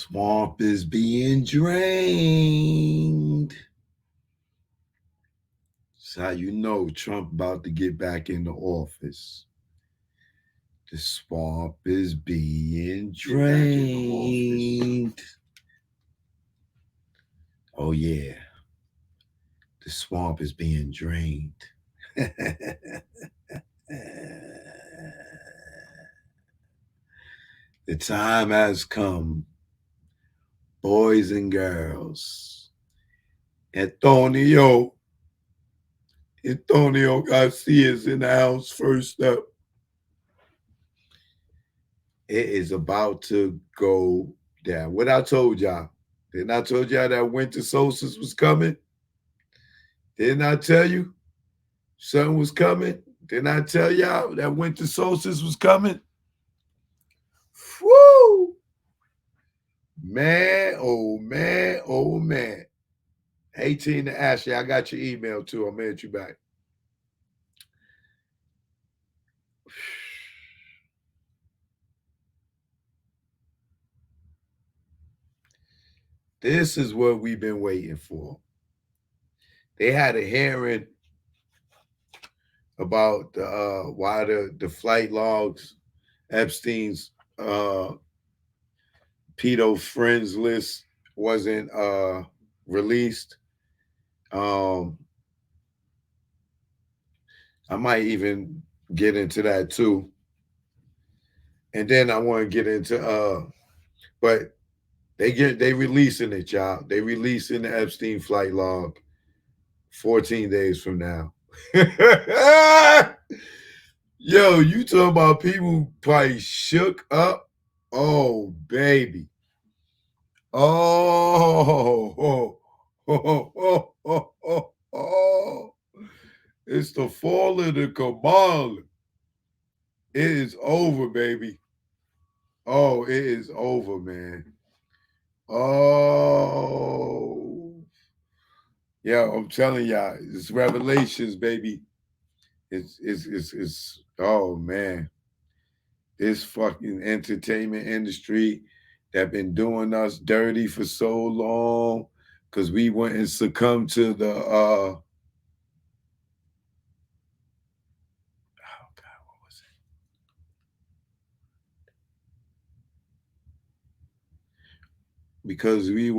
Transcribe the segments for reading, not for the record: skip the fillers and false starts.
Swamp is being drained. That's how you know Trump about to get back into office. The swamp is being drained. Oh yeah, the swamp is being drained. The time has come, boys and girls. Antonio Garcia's in the house first up. It is about to go down. What I told y'all. Didn't I told y'all that winter solstice was coming? Didn't I tell you something was coming? Didn't I tell y'all that winter solstice was coming? Woo! Man, oh man, oh man. 18 to Ashley, I got your email too. I'll mail you back. This is what we've been waiting for. They had a hearing about why the flight logs, Epstein's pedo friends list wasn't released. I might even get into that too. And then I want to get into but they releasing it, y'all. They releasing the Epstein flight log 14 days from now. Yo, you talking about people probably shook up? Oh, baby. Oh, oh. It's the fall of the cabal. It is over, baby. Oh, it is over, man. Oh. Yeah, I'm telling y'all, it's revelations, baby. It's oh man. This fucking entertainment industry that been doing us dirty for so long because we went and succumbed to the oh God, what was it? Because we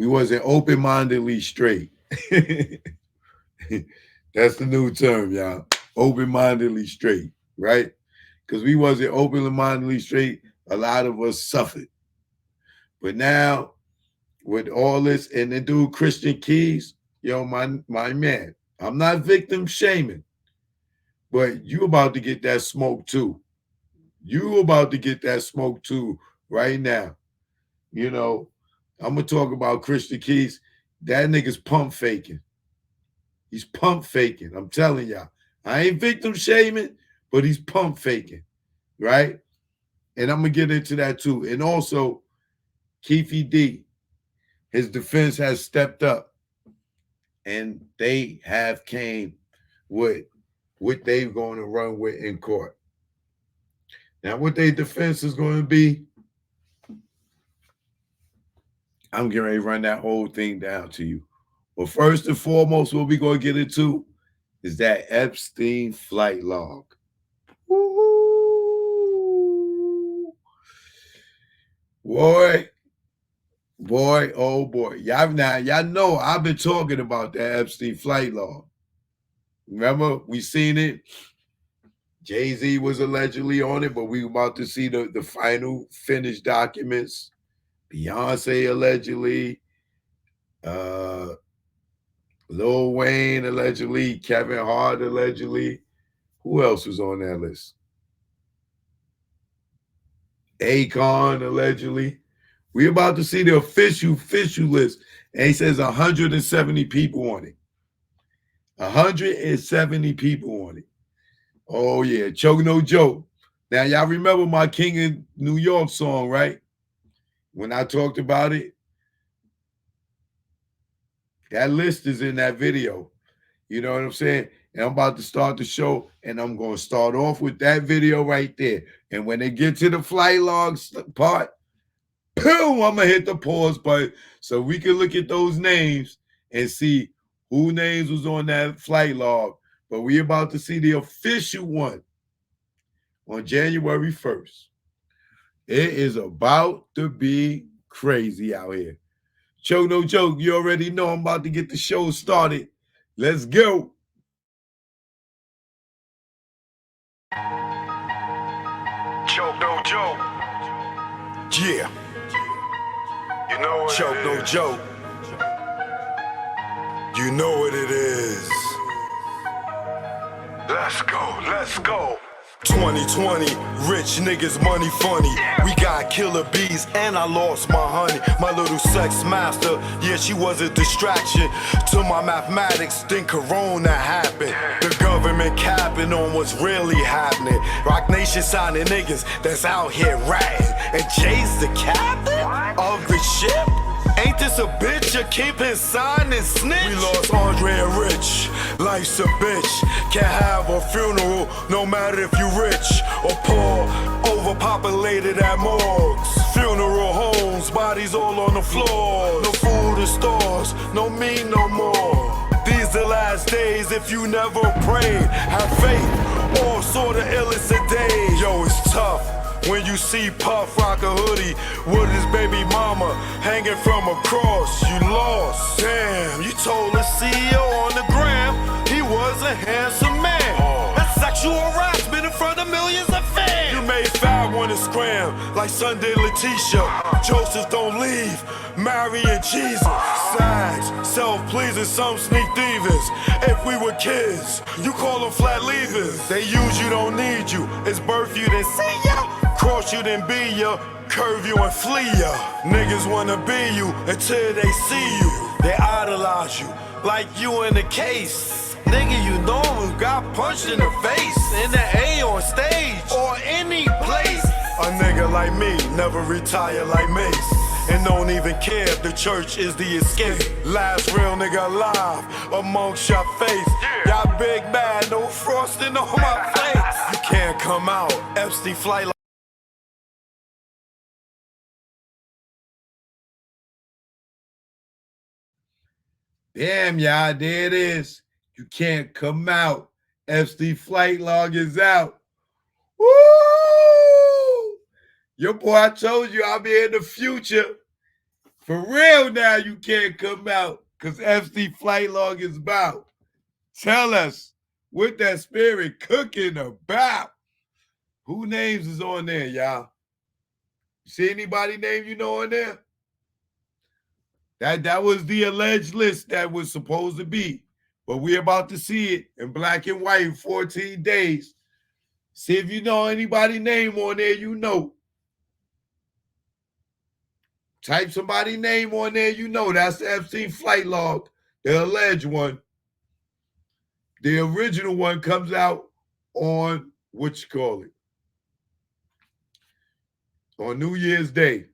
wasn't open-mindedly straight. That's the new term, y'all. Open-mindedly straight, right? Because we wasn't open-mindedly straight, a lot of us suffered. But now, with all this, and the dude Christian Keys, yo, my man, I'm not victim shaming, but you about to get that smoke too. You about to get that smoke too right now. You know, I'm gonna talk about Christian Keys. That nigga's pump faking. He's pump faking. I'm telling y'all. I ain't victim shaming, but he's pump faking, right? And I'm gonna get into that too. And also, Keefe D, his defense has stepped up, and they have came with what they're going to run with in court. Now, what their defense is going to be, I'm getting ready to run that whole thing down to you. But first and foremost, what we're going to get into is that Epstein flight log. Woo! Boy, oh boy. Y'all know I've been talking about that Epstein flight log. Remember, we seen it. Jay-Z was allegedly on it, but we were about to see the final finished documents. Beyonce allegedly, Lil Wayne allegedly, Kevin Hart allegedly. Who else was on that list? Akon allegedly. We about to see the official list. And he says 170 people on it. 170 people on it. Oh, yeah. Choke no joke. Now, y'all remember my King of New York song, right? When I talked about it, that list is in that video. You know what I'm saying? And I'm about to start the show, and I'm going to start off with that video right there. And when they get to the flight logs part, boom, I'm going to hit the pause button so we can look at those names and see who names was on that flight log. But we about to see the official one on January 1st. It is about to be crazy out here. Choke no joke, you already know I'm about to get the show started. Let's go. Choke no joke. Yeah. You know what Choke no joke. You know what it is. Let's go, let's go. 2020, rich niggas, money funny. We got killer bees and I lost my honey. My little sex master, yeah, she was a distraction to my mathematics. Then Corona happened. The government capping on what's really happening. Rock Nation signing niggas that's out here ratting. And Jay's the captain of the ship? Ain't this a bitch? You keep his sign and snitch? We lost Andre and Rich. Life's a bitch. Can't have a funeral no matter if you rich or poor. Overpopulated at morgues. Funeral homes, bodies all on the floors. No food in stores, no meat no more. These the last days if you never prayed. Have faith, all sort of illicit days. Yo, it's tough. When you see Puff rock a hoodie with his baby mama hanging from a cross, you lost. Damn, you told the CEO on the gram he was a handsome man. That's sexual harassment in front of millions of fans. You made Fab wanna scram like Sunday Letitia. Joseph don't leave, Mary and Jesus. Sags, self-pleasing, some sneak thievers. If we were kids, you call them flat leavers. They use you, don't need you. It's birth you, then see ya. Cross you, then be ya. Curve you and flee ya. Niggas wanna be you until they see you. They idolize you like you in the case. Nigga, you know who got punched in the face. In the A on stage or any place. A nigga like me never retire like Mace. And don't even care if the church is the escape. Last real nigga alive amongst your face. Y'all big mad, no frosting on my face. You can't come out, Epstein flight. Damn, y'all, there it is. You can't come out. Epstein flight log is out. Woo! Your boy, I told you I'll be in the future. For real now, you can't come out because Epstein flight log is about. Tell us what that spirit cooking about. Who names is on there, y'all? See anybody name you know on there? That was the alleged list that was supposed to be. But we're about to see it in black and white in 14 days. See if you know anybody name on there you know. Type somebody name on there you know. That's the Epstein flight log, the alleged one. The original one comes out on, what you call it, on New Year's Day.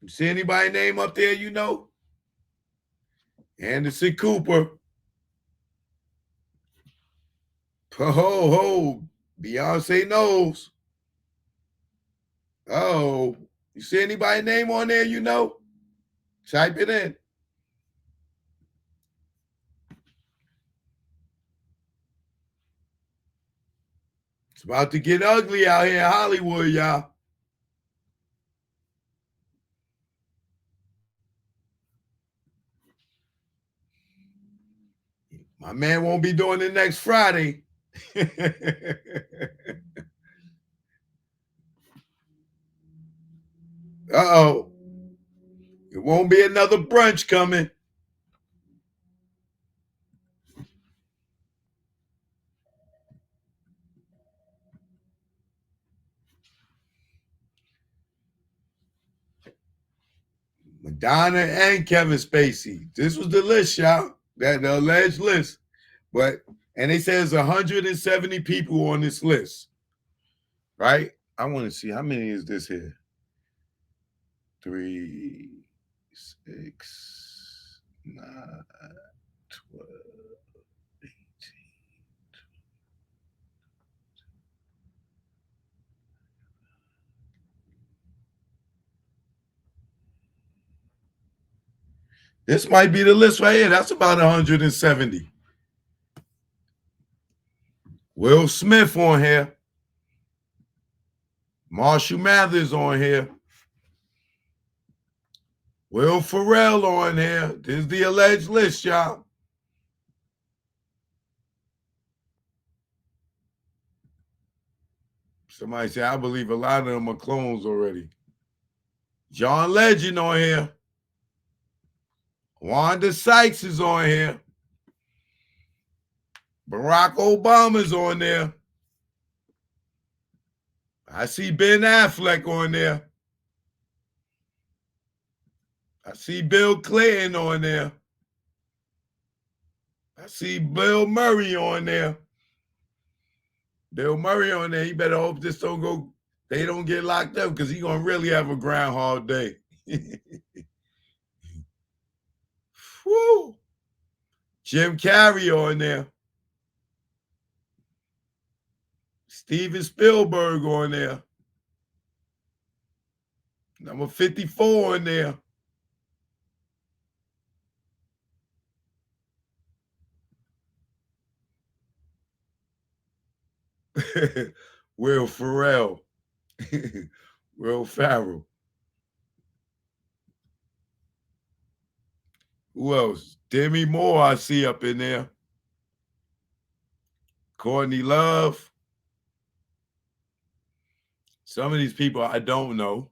You see anybody name up there you know? Anderson Cooper. Ho, ho. Beyonce knows. Oh, you see anybody name on there you know? Type it in. It's about to get ugly out here in Hollywood, y'all. My man won't be doing it next Friday. Uh-oh. It won't be another brunch coming. Madonna and Kevin Spacey. This was the list, y'all. That the alleged list. And they say there's 170 people on this list. Right? I want to see how many is this here. 3, 6, 9, 12, 18. This might be the list right here. That's about 170. Will Smith on here. Marshall Mathers on here. Will Ferrell on here. This is the alleged list, y'all. Somebody said, I believe a lot of them are clones already. John Legend on here. Wanda Sykes is on here. Barack Obama's on there. I see Ben Affleck on there. I see Bill Clinton on there. I see Bill Murray on there. Bill Murray on there. You better hope this don't go, they don't get locked up because he's going to really have a Groundhog Day. Woo. Jim Carrey on there. Steven Spielberg on there. Number 54 on there. Will Ferrell. Will Ferrell. Who else? Demi Moore I see up in there. Courtney Love. Some of these people I don't know.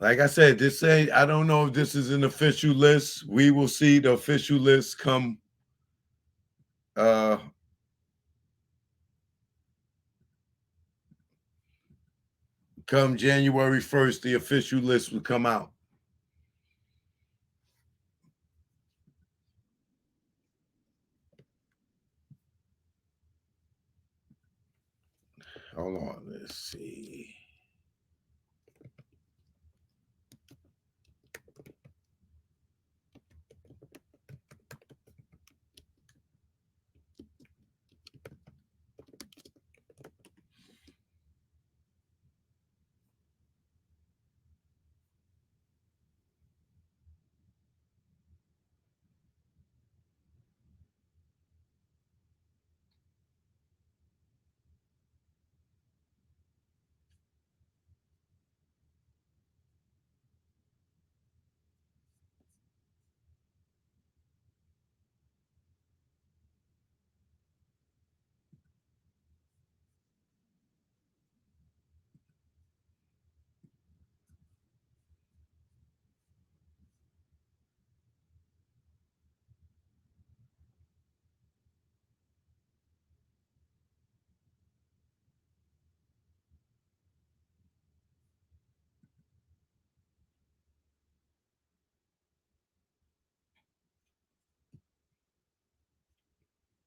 Like I said, I don't know if this is an official list. We will see the official list come January 1st. The official list will come out. Hold on, let's see.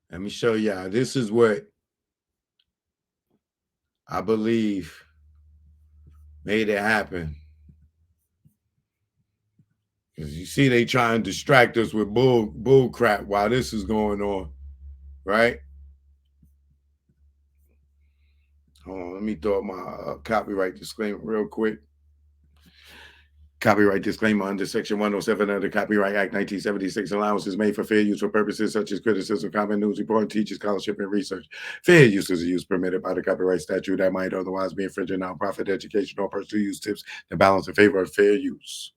Let me show y'all. This is what I believe made it happen. Because you see, they try and distract us with bull crap while this is going on, right? Hold on, let me throw up my copyright disclaimer real quick. Copyright disclaimer under Section 107 of the Copyright Act 1976. Allowances made for fair use for purposes such as criticism, comment, news reporting, teaching, scholarship, and research. Fair use is a use permitted by the copyright statute that might otherwise be infringing nonprofit education or personal use tips to balance in favor of fair use.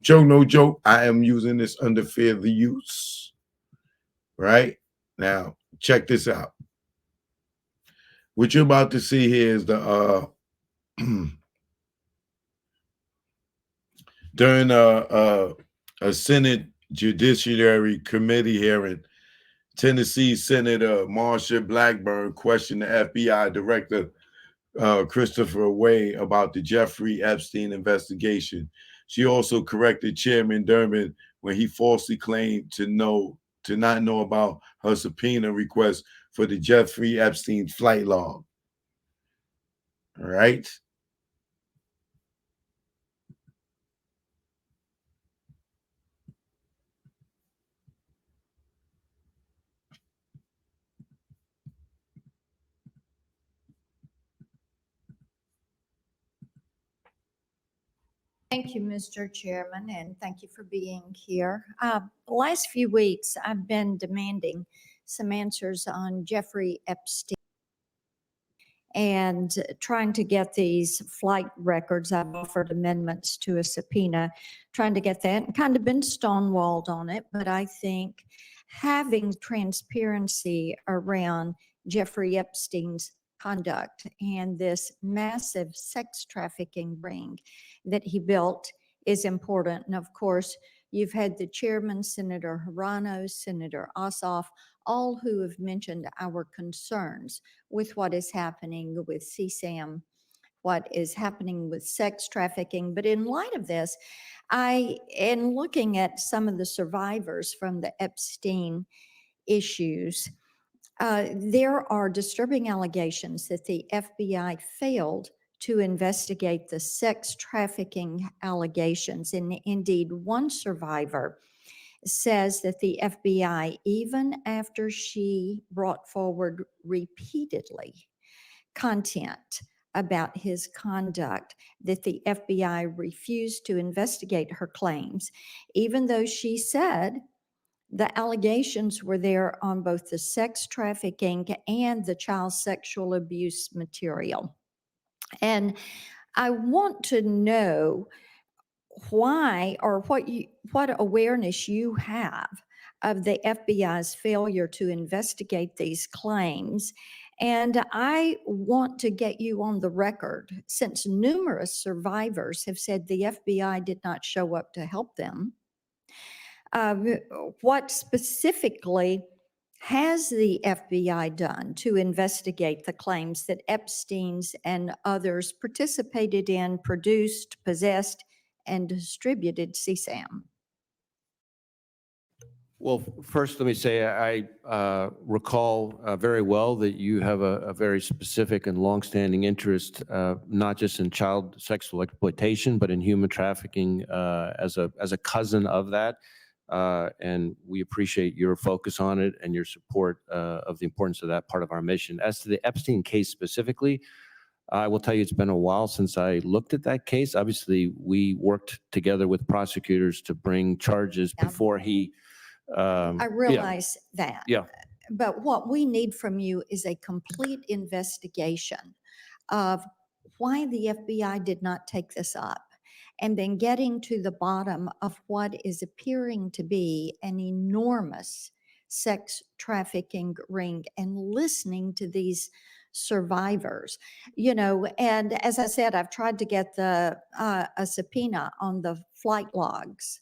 Joke, no joke. I am using this under fair use. Right? Now, check this out. What you're about to see here is the during a Senate Judiciary Committee hearing, Tennessee Senator Marsha Blackburn questioned the FBI Director Christopher Wray about the Jeffrey Epstein investigation. She also corrected Chairman Durbin when he falsely claimed to not know about her subpoena request for the Jeffrey Epstein flight log. All right. Thank you, Mr. Chairman, and thank you for being here. The last few weeks, I've been demanding some answers on Jeffrey Epstein and trying to get these flight records. I've offered amendments to a subpoena, trying to get that, and kind of been stonewalled on it. But I think having transparency around Jeffrey Epstein's conduct and this massive sex trafficking ring that he built is important. And of course, you've had the chairman, Senator Hirano, Senator Ossoff, all who have mentioned our concerns with what is happening with CSAM, what is happening with sex trafficking. But in light of this, in looking at some of the survivors from the Epstein issues, there are disturbing allegations that the FBI failed to investigate the sex trafficking allegations. And indeed, one survivor says that the FBI, even after she brought forward repeatedly content about his conduct, that the FBI refused to investigate her claims, even though she said the allegations were there on both the sex trafficking and the child sexual abuse material. And I want to know why or what awareness you have of the FBI's failure to investigate these claims. And I want to get you on the record, since numerous survivors have said the FBI did not show up to help them. What specifically has the FBI done to investigate the claims that Epstein's and others participated in, produced, possessed, and distributed CSAM? Well, first, let me say I recall very well that you have a very specific and longstanding interest, not just in child sexual exploitation, but in human trafficking as a cousin of that. And we appreciate your focus on it and your support of the importance of that part of our mission. As to the Epstein case specifically, I will tell you it's been a while since I looked at that case. Obviously, we worked together with prosecutors to bring charges before he. I realize that. Yeah. But what we need from you is a complete investigation of why the FBI did not take this up, and then getting to the bottom of what is appearing to be an enormous sex trafficking ring and listening to these survivors, and as I said, I've tried to get a subpoena on the flight logs,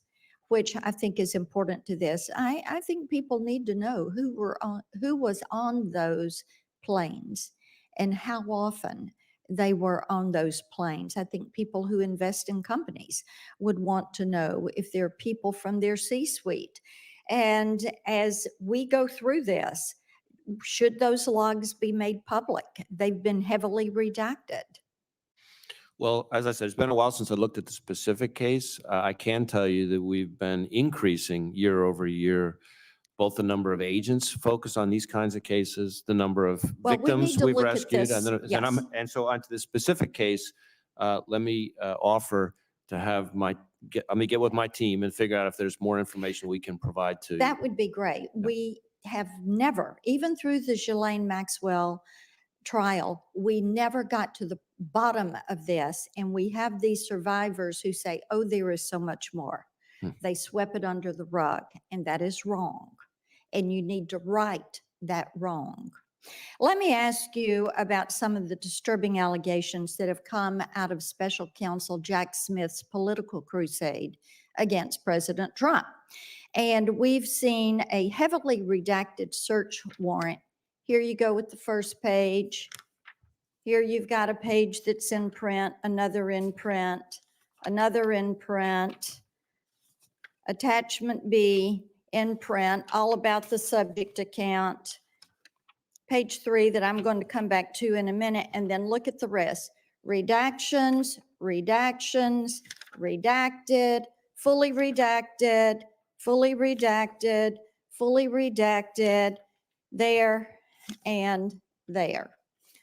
which I think is important to this. I think people need to know who was on those planes and how often they were on those planes. I think people who invest in companies would want to know if there are people from their C-suite. And as we go through this, should those logs be made public? They've been heavily redacted. Well, as I said, it's been a while since I looked at the specific case. I can tell you that we've been increasing year over year, both the number of agents focused on these kinds of cases, the number of victims we've rescued, and so onto the specific case. Let me offer to have let me get with my team and figure out if there's more information we can provide to you. That would be great. Yeah. We have never, even through the Ghislaine Maxwell trial, we never got to the bottom of this. And we have these survivors who say, oh, there is so much more. They swept it under the rug, and that is wrong. And you need to right that wrong. Let me ask you about some of the disturbing allegations that have come out of Special Counsel Jack Smith's political crusade against President Trump. And we've seen a heavily redacted search warrant. Here you go with the first page. Here you've got a page that's in print, another in print, another in print. Attachment B in print, all about the subject account. Page 3 that I'm going to come back to in a minute, and then look at the rest. Redactions, redactions, redacted, fully redacted, fully redacted, fully redacted, there and there.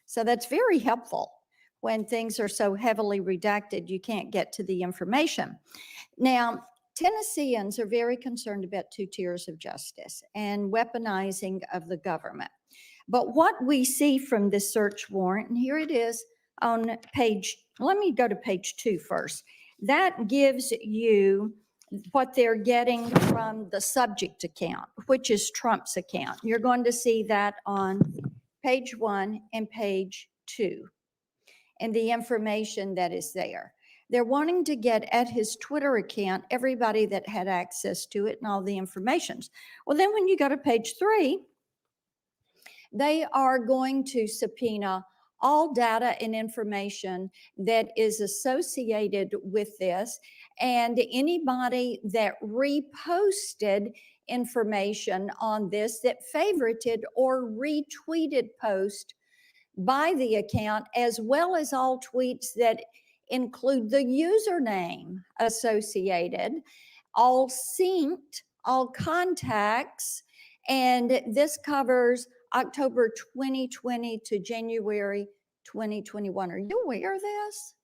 So that's very helpful. When things are so heavily redacted, you can't get to the information. Now, Tennesseans are very concerned about two tiers of justice and weaponizing of the government. But what we see from this search warrant, and here it is on page, let me go to page 2 first. That gives you what they're getting from the subject account, which is Trump's account. You're going to see that on page 1 and page 2, and the information that is there. They're wanting to get at his Twitter account everybody that had access to it and all the informations. Well, then when you go to page 3, they are going to subpoena all data and information that is associated with this, and anybody that reposted information on this that favorited or retweeted post by the account, as well as all tweets that include the username associated, all synced, all contacts, and this covers October 2020 to January 2021. Are you aware of this?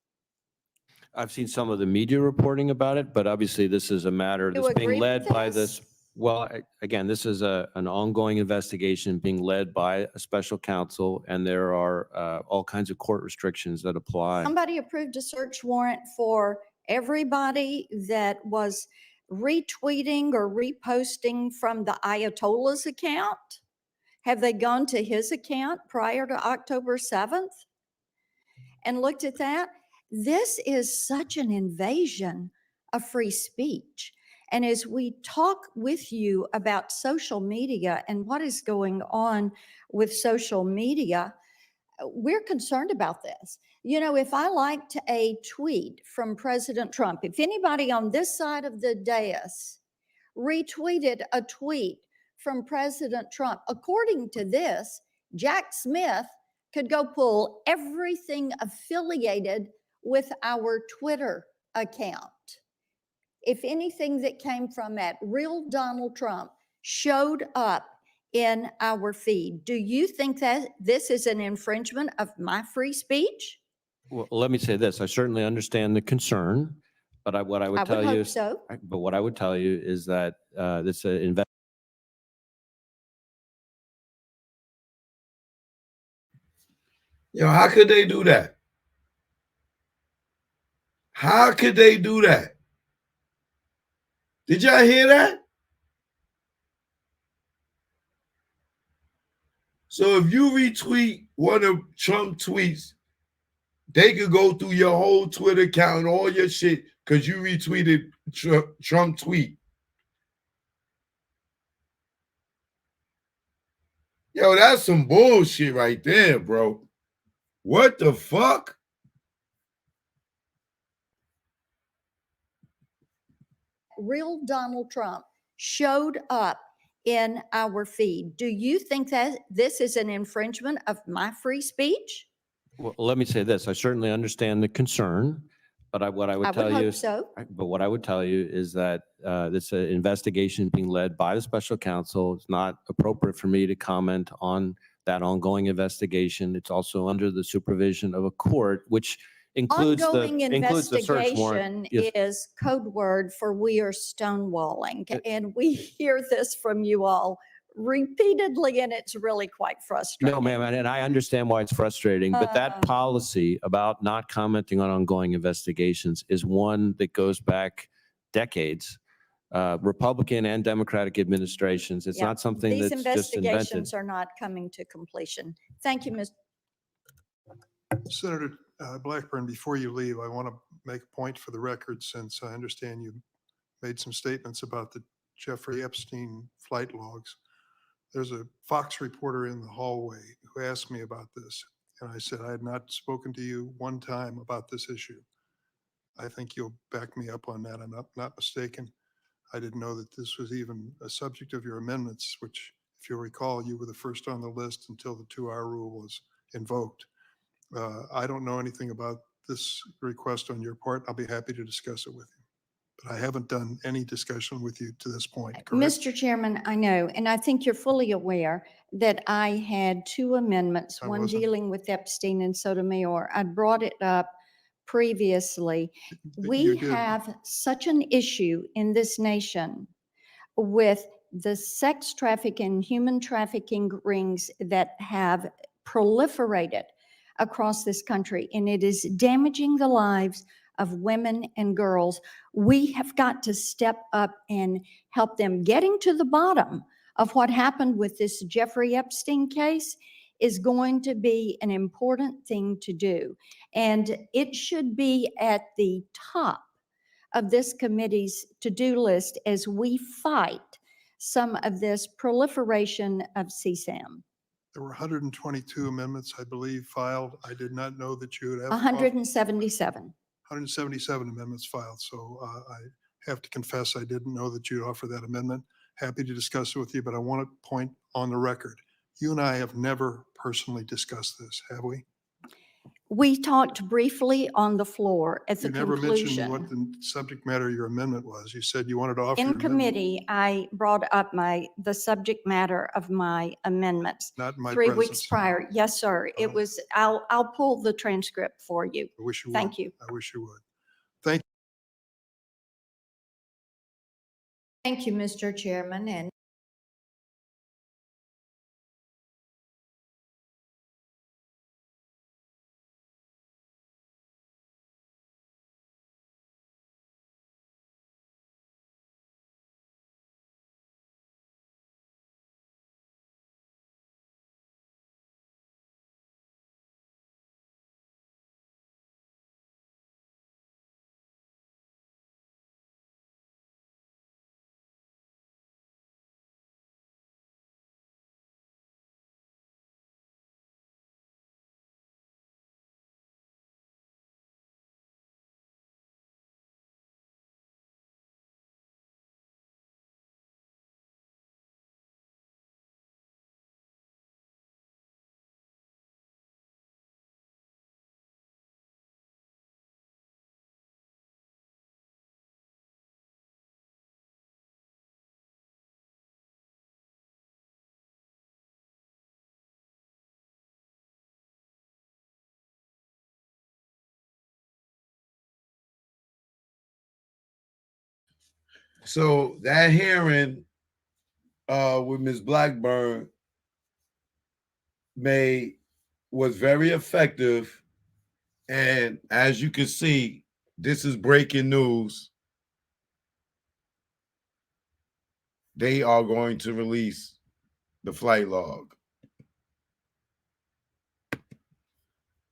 I've seen some of the media reporting about it, but obviously this is a matter You that's agree being with led by this? this. Well, again, this is an ongoing investigation being led by a special counsel, and there are all kinds of court restrictions that apply. Somebody approved a search warrant for everybody that was retweeting or reposting from the Ayatollah's account. Have they gone to his account prior to October 7th and looked at that? This is such an invasion of free speech. And as we talk with you about social media and what is going on with social media, we're concerned about this. You know, if I liked a tweet from President Trump, if anybody on this side of the dais retweeted a tweet from President Trump, according to this, Jack Smith could go pull everything affiliated with our Twitter account. If anything that came from that real Donald Trump showed up in our feed, do you think that this is an infringement of my free speech? Well, let me say this. I certainly understand the concern, but what I would tell you hope is, so. but what I would tell you is that this investment. Yo, how could they do that? How could they do that? Did y'all hear that? So if you retweet one of Trump's tweets, they could go through your whole Twitter account, all your shit, because you retweeted Trump tweet. Yo, that's some bullshit right there, bro. What the fuck? Real Donald Trump showed up in our feed. Do you think that this is an infringement of my free speech? Well, let me say this. I certainly understand the concern, but what I would tell you is, so. but what I would tell you is that this investigation being led by the special counsel. It's not appropriate for me to comment on that ongoing investigation. It's also under the supervision of a court, which includes Ongoing the search warrant. investigation Yes. is code word for we are stonewalling. And we hear this from you all repeatedly, and it's really quite frustrating. No, ma'am, and I understand why it's frustrating, but that policy about not commenting on ongoing investigations is one that goes back decades. Republican and Democratic administrations. It's Yeah, not something these that's just invented. investigations are not coming to completion. Thank you, Ms. Senator Blackburn, before you leave, I want to make a point for the record, since I understand you made some statements about the Jeffrey Epstein flight logs. There's a Fox reporter in the hallway who asked me about this, and I said I had not spoken to you one time about this issue. I think you'll back me up on that. I'm not mistaken. I didn't know that this was even a subject of your amendments, which, if you'll recall, you were the first on the list until the 2-hour rule was invoked. I don't know anything about this request on your part. I'll be happy to discuss it with you. But I haven't done any discussion with you to this point, correct? Mr. Chairman, I know, and I think you're fully aware that I had 2 amendments, I one wasn't. dealing with Epstein and Sotomayor. I brought it up previously. You We did. have such an issue in this nation with the sex trafficking, human trafficking rings that have proliferated across this country, and it is damaging the lives of women and girls. We have got to step up and help them. Getting to the bottom of what happened with this Jeffrey Epstein case is going to be an important thing to do. And it should be at the top of this committee's to-do list as we fight some of this proliferation of CSAM. There were 122 amendments, I believe, filed. I did not know that you would have 177. 177 amendments filed. So I have to confess, I didn't know that you'd offer that amendment. Happy to discuss it with you, but I want to point on the record. You and I have never personally discussed this, have we? We talked briefly on the floor at the You never mentioned what conclusion. the subject matter of your amendment was. You said you wanted to offer. In your amendment. committee, I brought up the subject matter of my amendments Not in my 3 weeks presence. prior. Yes, sir. It Oh. was, I'll pull the transcript for you. I wish you would. Thank you. I wish you would. Thank you, Mr. Chairman, and So that hearing with Ms. Blackburn was very effective. And as you can see, this is breaking news. They are going to release the flight log.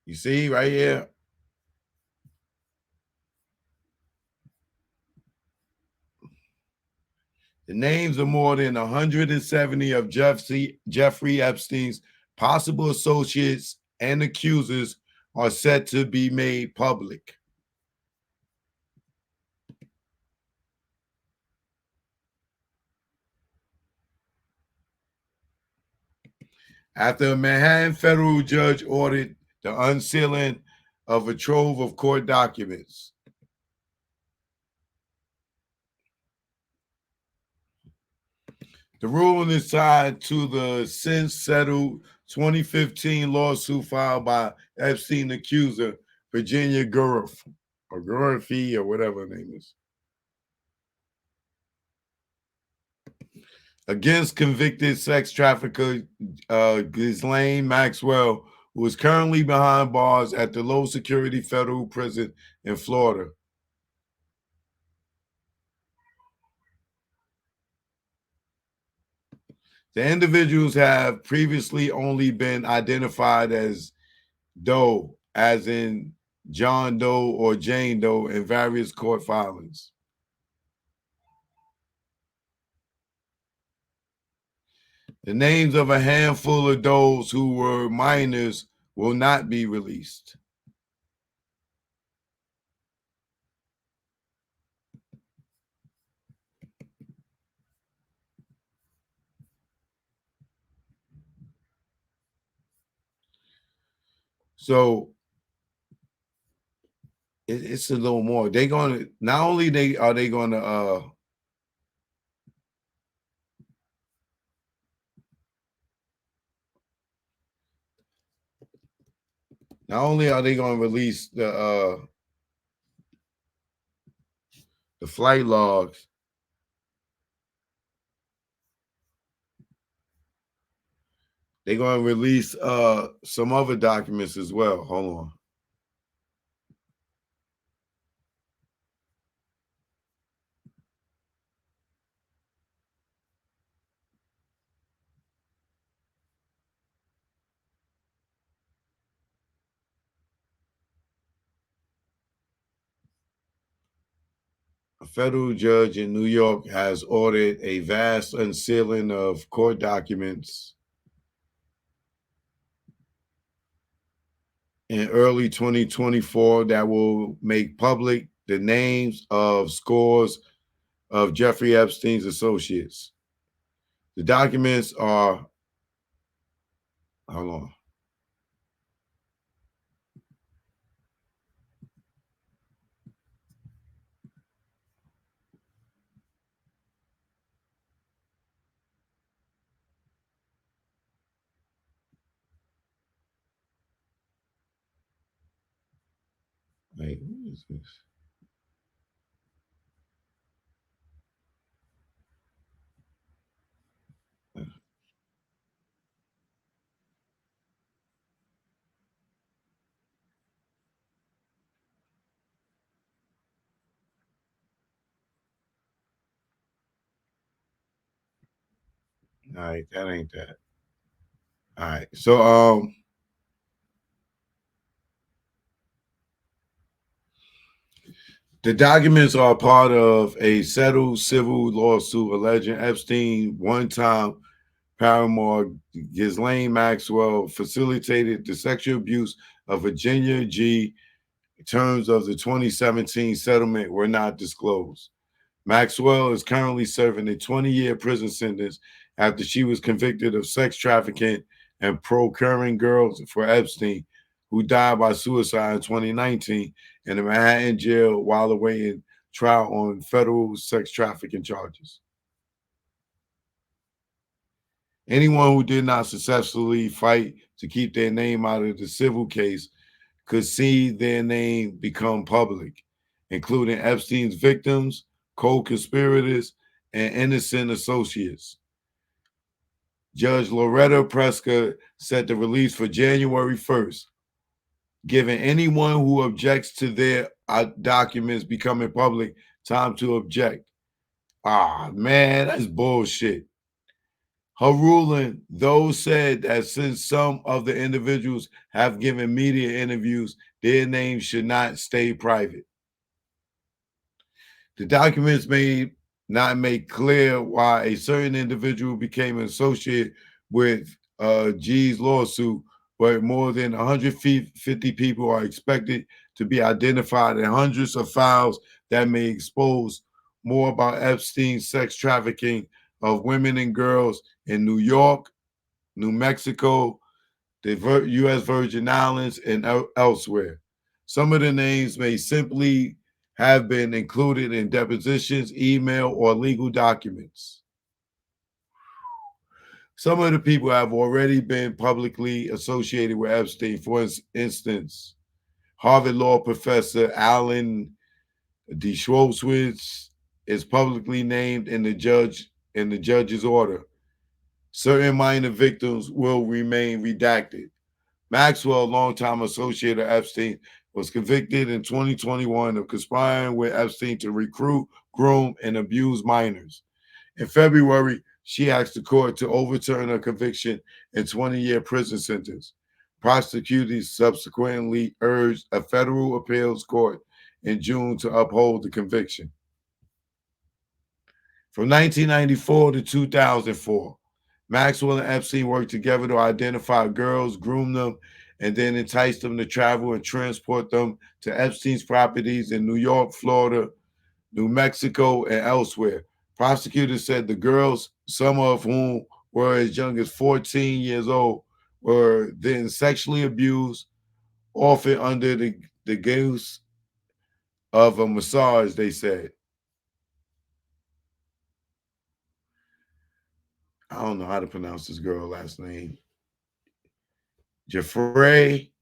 You see right here? The names of more than 170 of Jeffrey Epstein's possible associates and accusers are set to be made public. After a Manhattan federal judge ordered the unsealing of a trove of court documents. The ruling is tied to the since settled 2015 lawsuit filed by Epstein accuser Virginia Giuffre, or Giuffre, or whatever her name is, against convicted sex trafficker Ghislaine Maxwell, who is currently behind bars at the low security federal prison in Florida. The individuals have previously only been identified as Doe, as in John Doe or Jane Doe, in various court filings. The names of a handful of those who were minors will not be released. So it's a little more. They're going to not only are they going to not only are they going to release the flight logs, they're going to release some other documents as well. Hold on. A federal judge in New York has ordered a vast unsealing of court documents in early 2024 that will make public the names of scores of Jeffrey Epstein's associates. The documents are, hold on. Wait, what is this? All right, that ain't that. All right, so the documents are part of a settled civil lawsuit alleging Epstein, one-time paramour Ghislaine Maxwell, facilitated the sexual abuse of Virginia G. Terms of the 2017 settlement were not disclosed. Maxwell is currently serving a 20-year prison sentence after she was convicted of sex trafficking and procuring girls for Epstein, who died by suicide in 2019 in a Manhattan jail while awaiting trial on federal sex trafficking charges. Anyone who did not successfully fight to keep their name out of the civil case could see their name become public, including Epstein's victims, co-conspirators, and innocent associates. Judge Loretta Preska set the release for January 1st, giving anyone who objects to their documents becoming public time to object. Ah, man, that's bullshit. Her ruling, though, said that since some of the individuals have given media interviews, their names should not stay private. The documents may not make clear why a certain individual became associated with G's lawsuit, but more than 150 people are expected to be identified in hundreds of files that may expose more about Epstein's sex trafficking of women and girls in New York, New Mexico, the U.S. Virgin Islands, and elsewhere. Some of the names may simply have been included in depositions, email, or legal documents. Some of the people have already been publicly associated with Epstein. For instance, Harvard Law professor Alan Dershowitz is publicly named in the judge's order. Certain minor victims will remain redacted. Maxwell, longtime associate of Epstein, was convicted in 2021 of conspiring with Epstein to recruit, groom, and abuse minors. In February She asked the court to overturn her conviction and 20-year prison sentence. Prosecutors subsequently urged a federal appeals court in June to uphold the conviction. From 1994 to 2004, Maxwell and Epstein worked together to identify girls, groom them, and then entice them to travel and transport them to Epstein's properties in New York, Florida, New Mexico, and elsewhere. Prosecutors said the girls, some of whom were as young as 14 years old, were then sexually abused, often under the guise of a massage, they said. I don't know how to pronounce this girl's last name. Jeffrey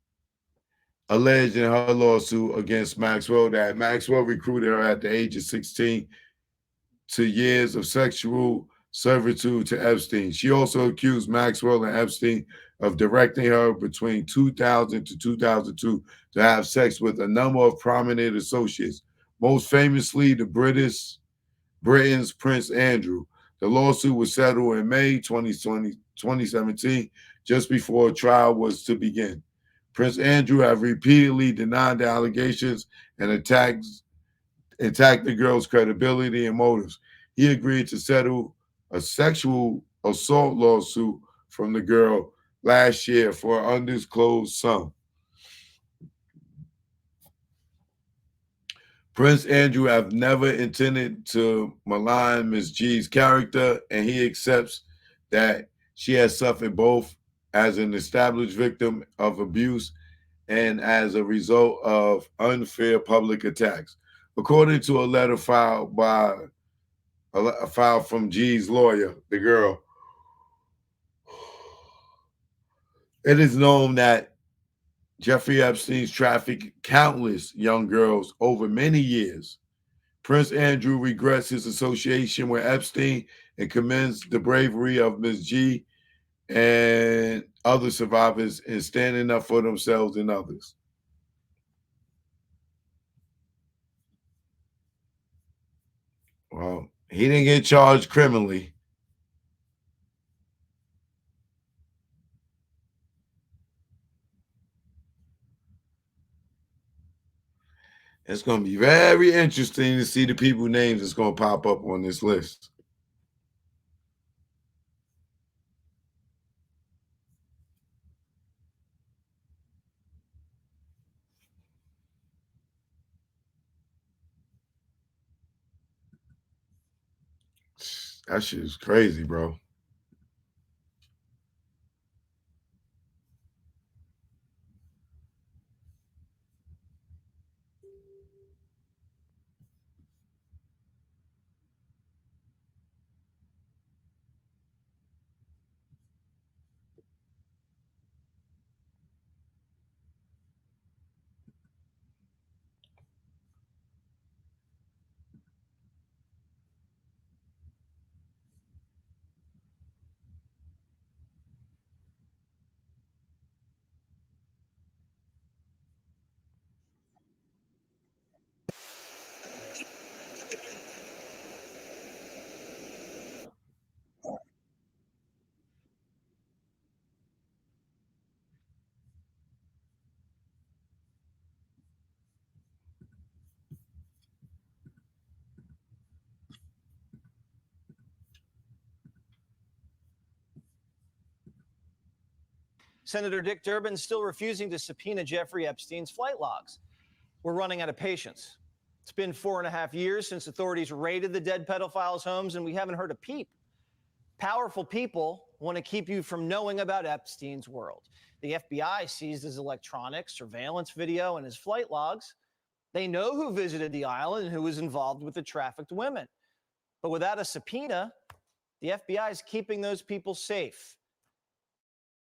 alleged in her lawsuit against Maxwell that Maxwell recruited her at the age of 16 to years of sexual servitude to Epstein. She also accused Maxwell and Epstein of directing her between 2000 to 2002 to have sex with a number of prominent associates, most famously the Britain's Prince Andrew. The lawsuit was settled in May 2017, just before a trial was to begin. Prince Andrew have repeatedly denied the allegations and attacked the girl's credibility and motives. He agreed to settle a sexual assault lawsuit from the girl last year for an undisclosed sum. Prince Andrew have never intended to malign Ms. G's character, and he accepts that she has suffered both as an established victim of abuse and as a result of unfair public attacks. According to a letter filed from G's lawyer, the girl, it is known that Jeffrey Epstein's trafficked countless young girls over many years. Prince Andrew regrets his association with Epstein and commends the bravery of Ms. G and other survivors in standing up for themselves and others. Well, he didn't get charged criminally. It's going to be very interesting to see the people's names that's going to pop up on this list. That shit is crazy, bro. Senator Dick Durbin's still refusing to subpoena Jeffrey Epstein's flight logs. We're running out of patience. It's been 4.5 years since authorities raided the dead pedophiles' homes, and we haven't heard a peep. Powerful people want to keep you from knowing about Epstein's world. The FBI seized his electronic surveillance video and his flight logs. They know who visited the island and who was involved with the trafficked women. But without a subpoena, the FBI is keeping those people safe.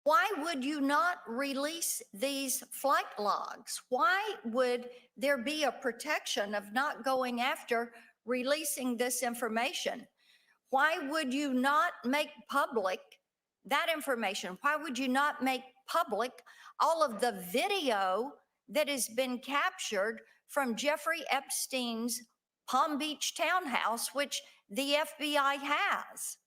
Why would you not release these flight logs? Why would there be a protection of not going after releasing this information? Why would you not make public that information? Why would you not make public all of the video that has been captured from Jeffrey Epstein's Palm Beach townhouse, which the FBI has?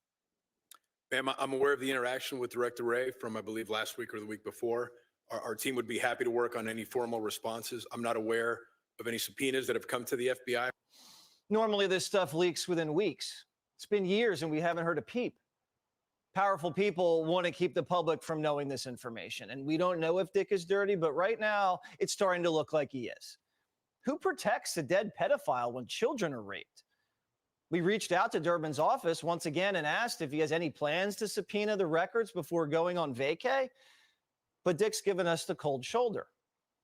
Ma'am, I'm aware of the interaction with Director Ray from, I believe, last week or the week before. Our team would be happy to work on any formal responses. I'm not aware of any subpoenas that have come to the FBI. Normally, this stuff leaks within weeks. It's been years and we haven't heard a peep. Powerful people want to keep the public from knowing this information. And we don't know if Dick is dirty, but right now it's starting to look like he is. Who protects a dead pedophile when children are raped? We reached out to Durbin's office once again and asked if he has any plans to subpoena the records before going on vacay. But Dick's given us the cold shoulder.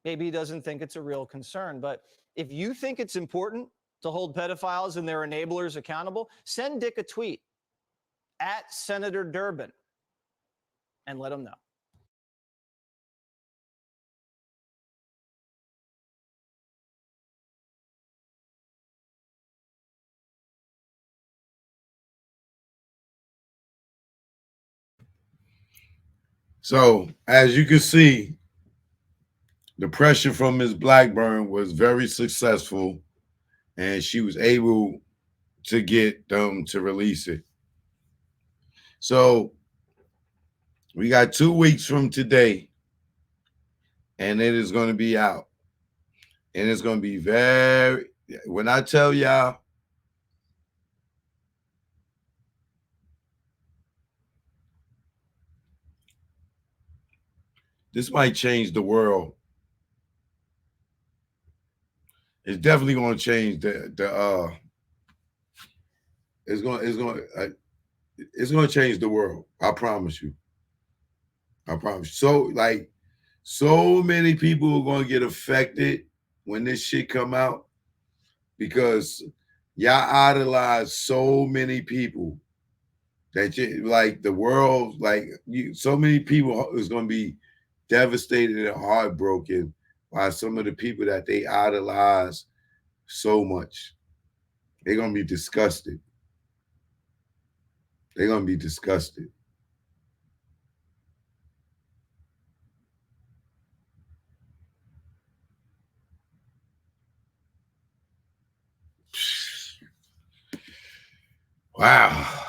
Maybe he doesn't think it's a real concern. But if you think it's important to hold pedophiles and their enablers accountable, send Dick a tweet at Senator Durbin and let him know. So, as you can see, the pressure from Ms. Blackburn was very successful, and she was able to get them to release it. So, we got 2 weeks from today, and it is going to be out. And it's going to be when I tell y'all, this might change the world. It's definitely going to change it's going to change the world. I promise you. I promise. So so many people are going to get affected when this shit come out because y'all idolize so many people that the world, so many people is going to be devastated and heartbroken by some of the people that they idolize so much. They're going to be disgusted. They're going to be disgusted. Wow.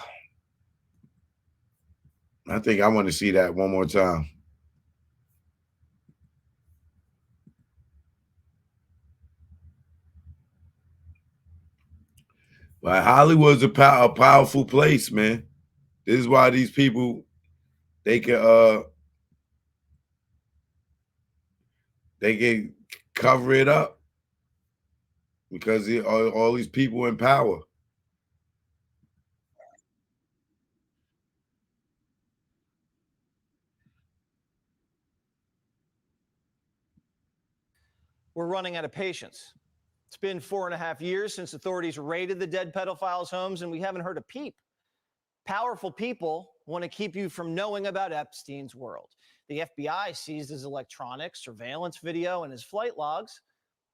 I think I want to see that one more time. But Hollywood's a powerful place, man. This is why these people, they can cover it up because all these people in power. We're running out of patience. It's been 4.5 years since authorities raided the dead pedophiles' homes, and we haven't heard a peep. Powerful people want to keep you from knowing about Epstein's world. The FBI seized his electronic surveillance video and his flight logs.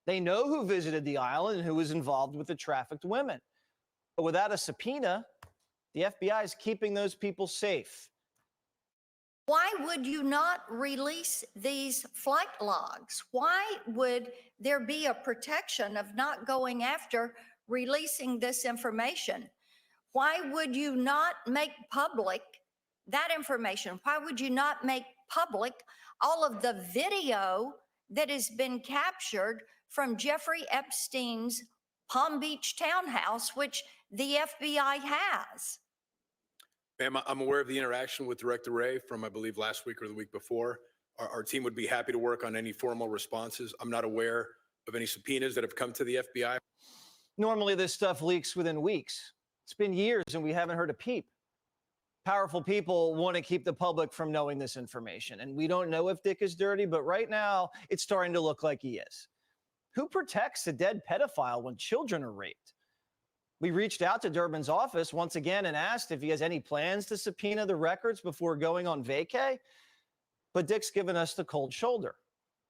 They know who visited the island and who was involved with the trafficked women. But without a subpoena, the FBI is keeping those people safe. Why would you not release these flight logs? Why would there be a protection of not going after releasing this information? Why would you not make public that information? Why would you not make public all of the video that has been captured from Jeffrey Epstein's Palm Beach townhouse, which the FBI has? Ma'am, I'm aware of the interaction with Director Ray from, I believe, last week or the week before. Our team would be happy to work on any formal responses. I'm not aware of any subpoenas that have come to the FBI. Normally, this stuff leaks within weeks. It's been years and we haven't heard a peep. Powerful people want to keep the public from knowing this information. And we don't know if Dick is dirty, but right now it's starting to look like he is. Who protects a dead pedophile when children are raped? We reached out to Durbin's office once again and asked if he has any plans to subpoena the records before going on vacay. But Dick's given us the cold shoulder.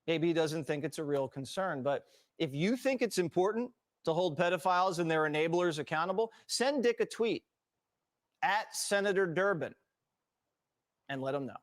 Maybe he doesn't think it's a real concern. But if you think it's important to hold pedophiles and their enablers accountable, send Dick a tweet at Senator Durbin and let him know.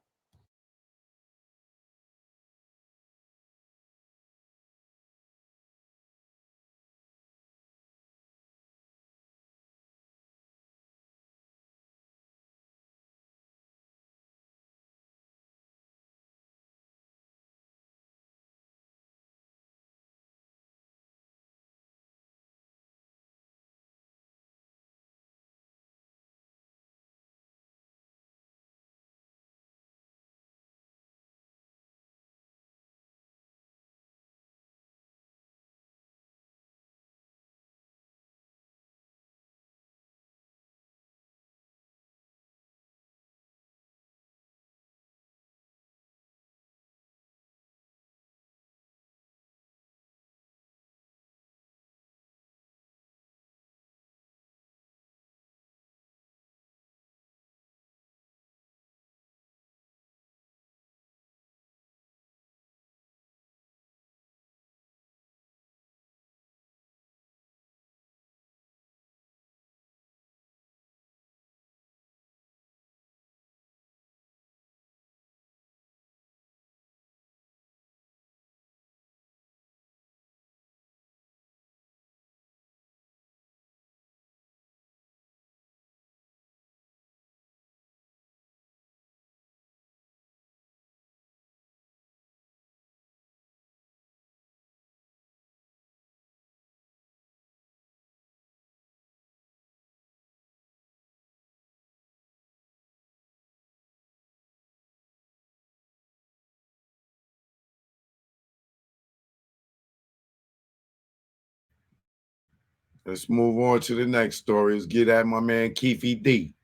Let's move on to the next story. Let's get at my man Keefe D.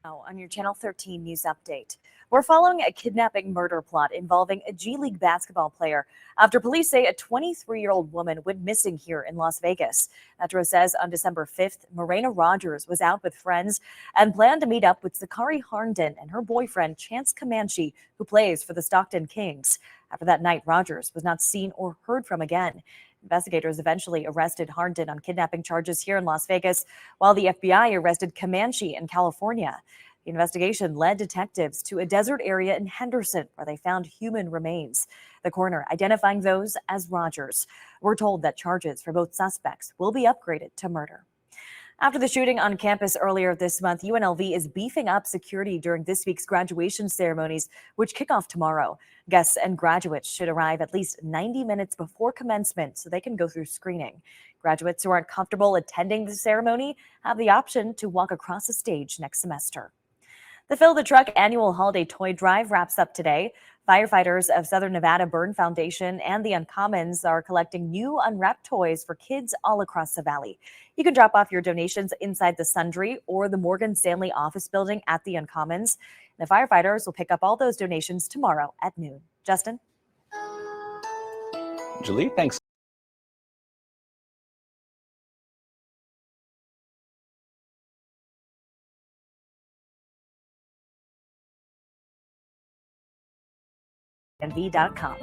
Now, on your Channel 13 news update, we're following a kidnapping murder plot involving a G League basketball player after police say a 23-year-old woman went missing here in Las Vegas. Metro says on December 5th, Morena Rogers was out with friends and planned to meet up with Zachary Harnden and her boyfriend, Chance Comanche, who plays for the Stockton Kings. After that night, Rogers was not seen or heard from again. Investigators eventually arrested Harnden on kidnapping charges here in Las Vegas, while the FBI arrested Comanche in California. The investigation led detectives to a desert area in Henderson where they found human remains. The coroner identifying those as Rogers. We're told that charges for both suspects will be upgraded to murder. After the shooting on campus earlier this month, UNLV is beefing up security during this week's graduation ceremonies, which kick off tomorrow. Guests and graduates should arrive at least 90 minutes before commencement so they can go through screening. Graduates who aren't comfortable attending the ceremony have the option to walk across the stage next semester. The Fill the Truck annual holiday toy drive wraps up today. Firefighters of Southern Nevada Burn Foundation and the Uncommons are collecting new unwrapped toys for kids all across the valley. You can drop off your donations inside the Sundry or the Morgan Stanley office building at the Uncommons. The firefighters will pick up all those donations tomorrow at noon. Justin? Julie, thanks. NV.com.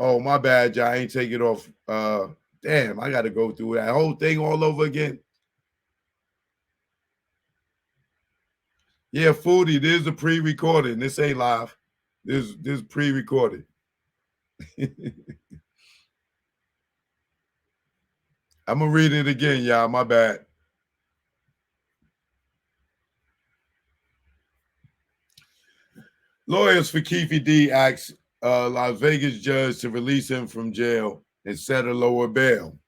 Oh, my bad, y'all. I ain't take it off. Damn, I got to go through that whole thing all over again. Yeah, Foodie, this is a pre-recording. This ain't live. This is pre-recorded. I'm going to read it again, y'all. My bad. Lawyers for Keefe D asked Las Vegas judge to release him from jail and set a lower bail.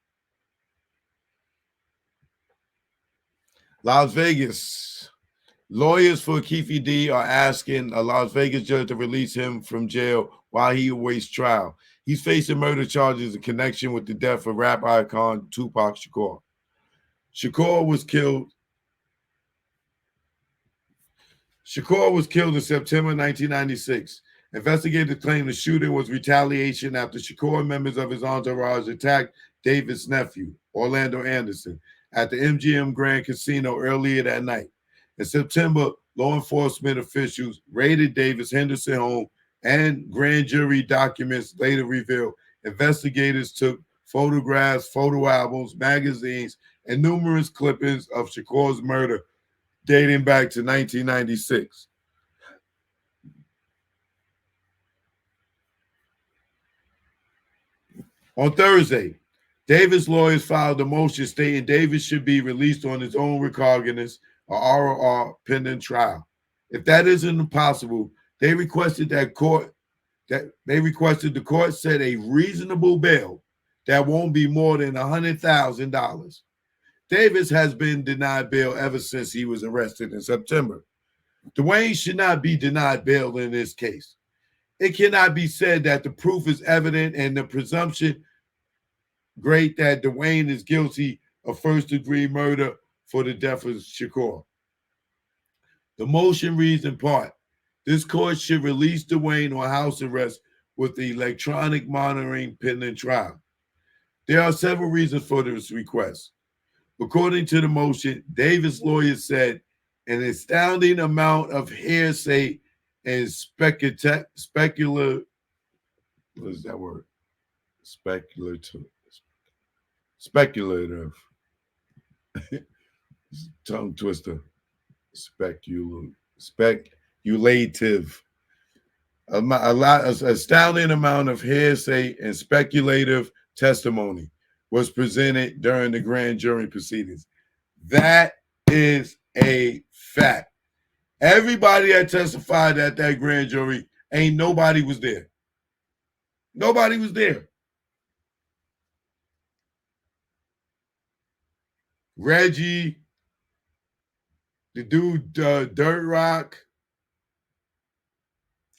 Las Vegas. Lawyers for Keefe D are asking a Las Vegas judge to release him from jail while he awaits trial. He's facing murder charges in connection with the death of rap icon Tupac Shakur. Shakur was killed in September 1996. Investigators claim the shooting was retaliation after Shakur and members of his entourage attacked Davis' nephew, Orlando Anderson, at the MGM Grand Casino earlier that night. In September, law enforcement officials raided Davis' Henderson home, and grand jury documents later revealed investigators took photographs, photo albums, magazines, and numerous clippings of Shakur's murder dating back to 1996. On Thursday, Davis' lawyers filed a motion stating Davis should be released on his own recognizance or ROR pending trial. If that isn't impossible, they requested the court set a reasonable bail that won't be more than $100,000. Davis has been denied bail ever since he was arrested in September. Dwayne should not be denied bail in this case. It cannot be said that the proof is evident and the presumption great that Dwayne is guilty of first-degree murder for the death of Shakur. The motion reads in part, this court should release Dwayne on house arrest with the electronic monitoring pending trial. There are several reasons for this request. According to the motion, Davis' lawyers said an astounding amount of hearsay and speculative, what is that word? Speculative. Tongue twister. Speculative. Astounding amount of hearsay and speculative testimony was presented during the grand jury proceedings. That is a fact. Everybody that testified at that grand jury, ain't nobody was there. Nobody was there. Reggie, the dude, Dirt Rock.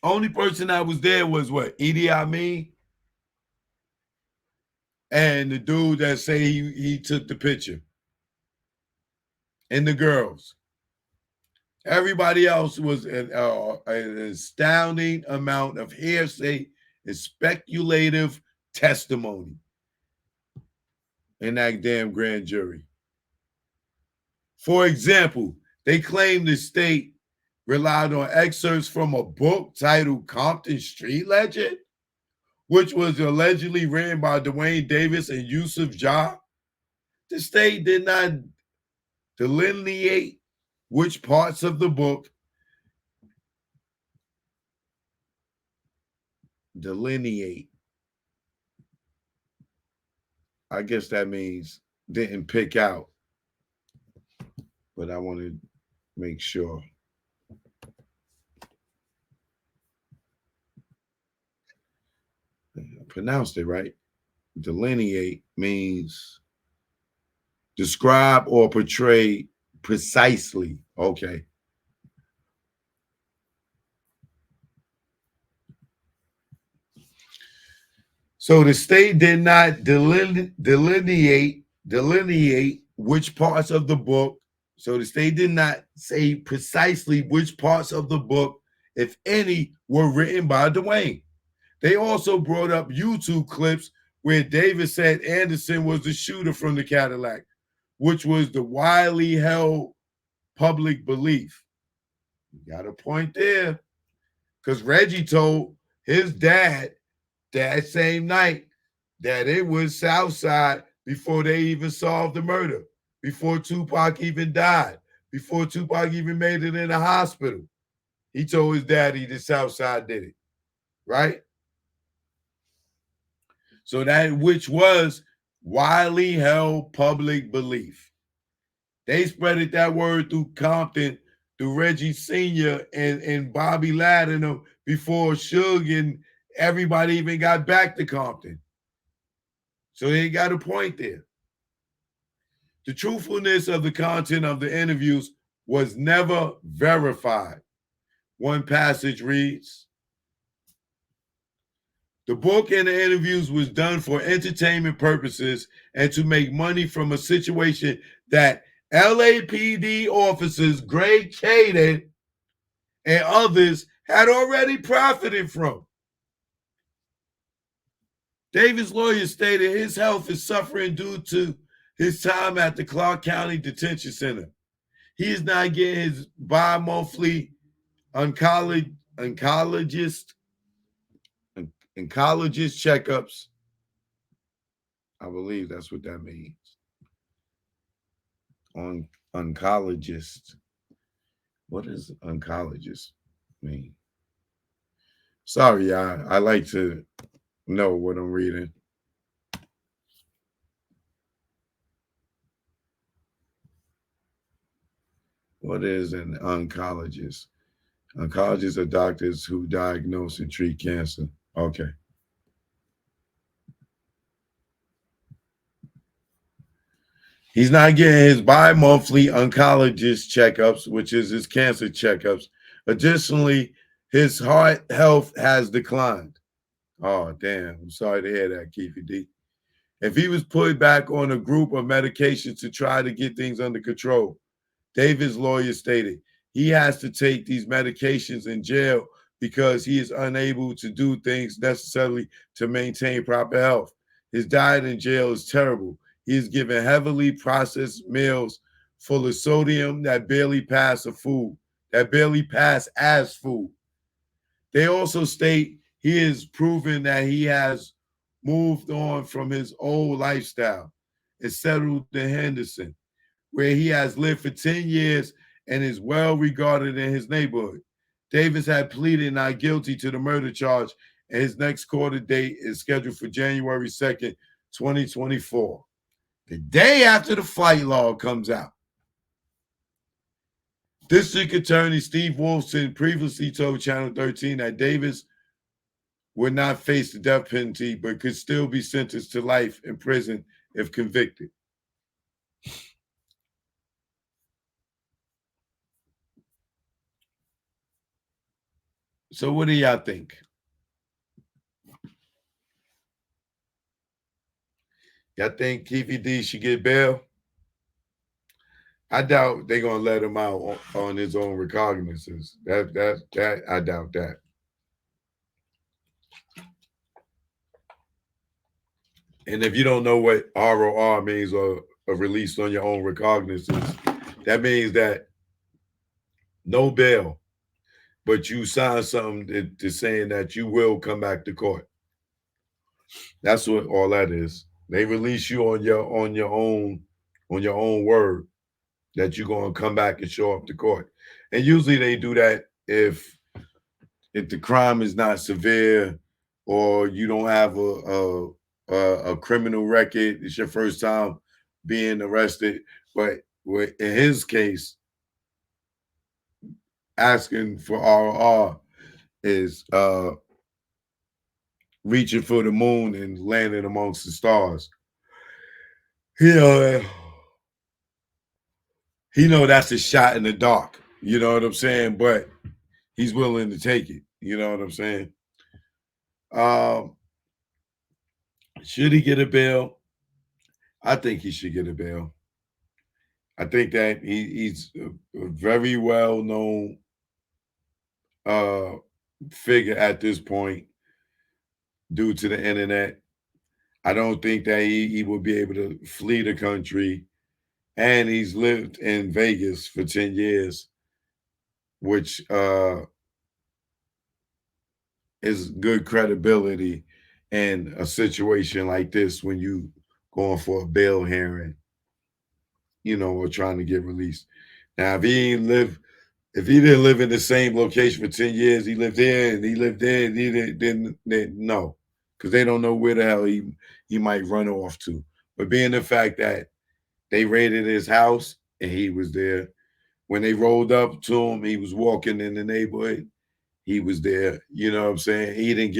Only person that was there was what? Idi Amin. And the dude that say he took the picture. And the girls. Everybody else was an astounding amount of hearsay and speculative testimony in that damn grand jury. For example, they claim the state relied on excerpts from a book titled Compton Street Legend, which was allegedly written by Dwayne Davis and Yusuf Ja. The state did not delineate which parts of the book I guess that means didn't pick out, but I want to make sure. I pronounced it right. Delineate means describe or portray precisely. Okay. So the state did not delineate which parts of the book. So the state did not say precisely which parts of the book, if any, were written by Dwayne. They also brought up YouTube clips where Davis said Anderson was the shooter from the Cadillac, which was the widely held public belief. You got a point there. Because Reggie told his dad that same night that it was Southside before they even solved the murder, before Tupac even died, before Tupac even made it in the hospital. He told his daddy the Southside did it, right? So that which was widely held public belief. They spreaded that word through Compton, through Reggie Sr. and Bobby Ladd before Suge and everybody even got back to Compton. So they got a point there. The truthfulness of the content of the interviews was never verified. One passage reads, the book and the interviews was done for entertainment purposes and to make money from a situation that LAPD officers Greg Caden and others had already profited from. David's lawyer stated his health is suffering due to his time at the Clark County Detention Center. He is not getting his bi-monthly oncologist checkups. I believe that's what that means. Oncologist. What does oncologist mean? Sorry, I like to know what I'm reading. What is an oncologist? Oncologists are doctors who diagnose and treat cancer. Okay. He's not getting his bi-monthly oncologist checkups, which is his cancer checkups. Additionally, his heart health has declined. Oh, damn. I'm sorry to hear that, Keefe D. If he was put back on a group of medications to try to get things under control, David's lawyer stated he has to take these medications in jail because he is unable to do things necessarily to maintain proper health. His diet in jail is terrible. He is given heavily processed meals full of sodium that barely pass as food. They also state he is proven that he has moved on from his old lifestyle and settled in Henderson, where he has lived for 10 years and is well regarded in his neighborhood. Davis had pleaded not guilty to the murder charge, and his next court date is scheduled for January 2nd, 2024, the day after the flight log comes out. District Attorney Steve Wolfson previously told Channel 13 that Davis would not face the death penalty, but could still be sentenced to life in prison if convicted. So what do y'all think? Y'all think Keefe D should get bail? I doubt they're gonna let him out on his own recognizance. That I doubt that. And if you don't know what ROR means, or a release on your own recognizance, that means that no bail, but you sign something to saying that you will come back to court. That's what all that is. They release you on your own word that you're going to come back and show up to court. And usually they do that if the crime is not severe, or you don't have a criminal record. It's your first time being arrested. But in his case, asking for RR is reaching for the moon and landing amongst the stars. He know that's a shot in the dark. You know what I'm saying? But he's willing to take it. You know what I'm saying? Should he get a bail? I think he should get a bail. I think that he's a very well-known figure at this point due to the internet. I don't think that he will be able to flee the country. And he's lived in Vegas for 10 years, which is good credibility. in a situation like this when you going for a bail hearing, you know, or trying to get released. Now, if he didn't live in the same location for 10 years, he lived there and he lived there, and he didn't no, because they don't know where the hell he might run off to. But being the fact that they raided his house and he was there, when they rolled up to him, he was walking in the neighborhood. He was there. You know what I'm saying? He didn't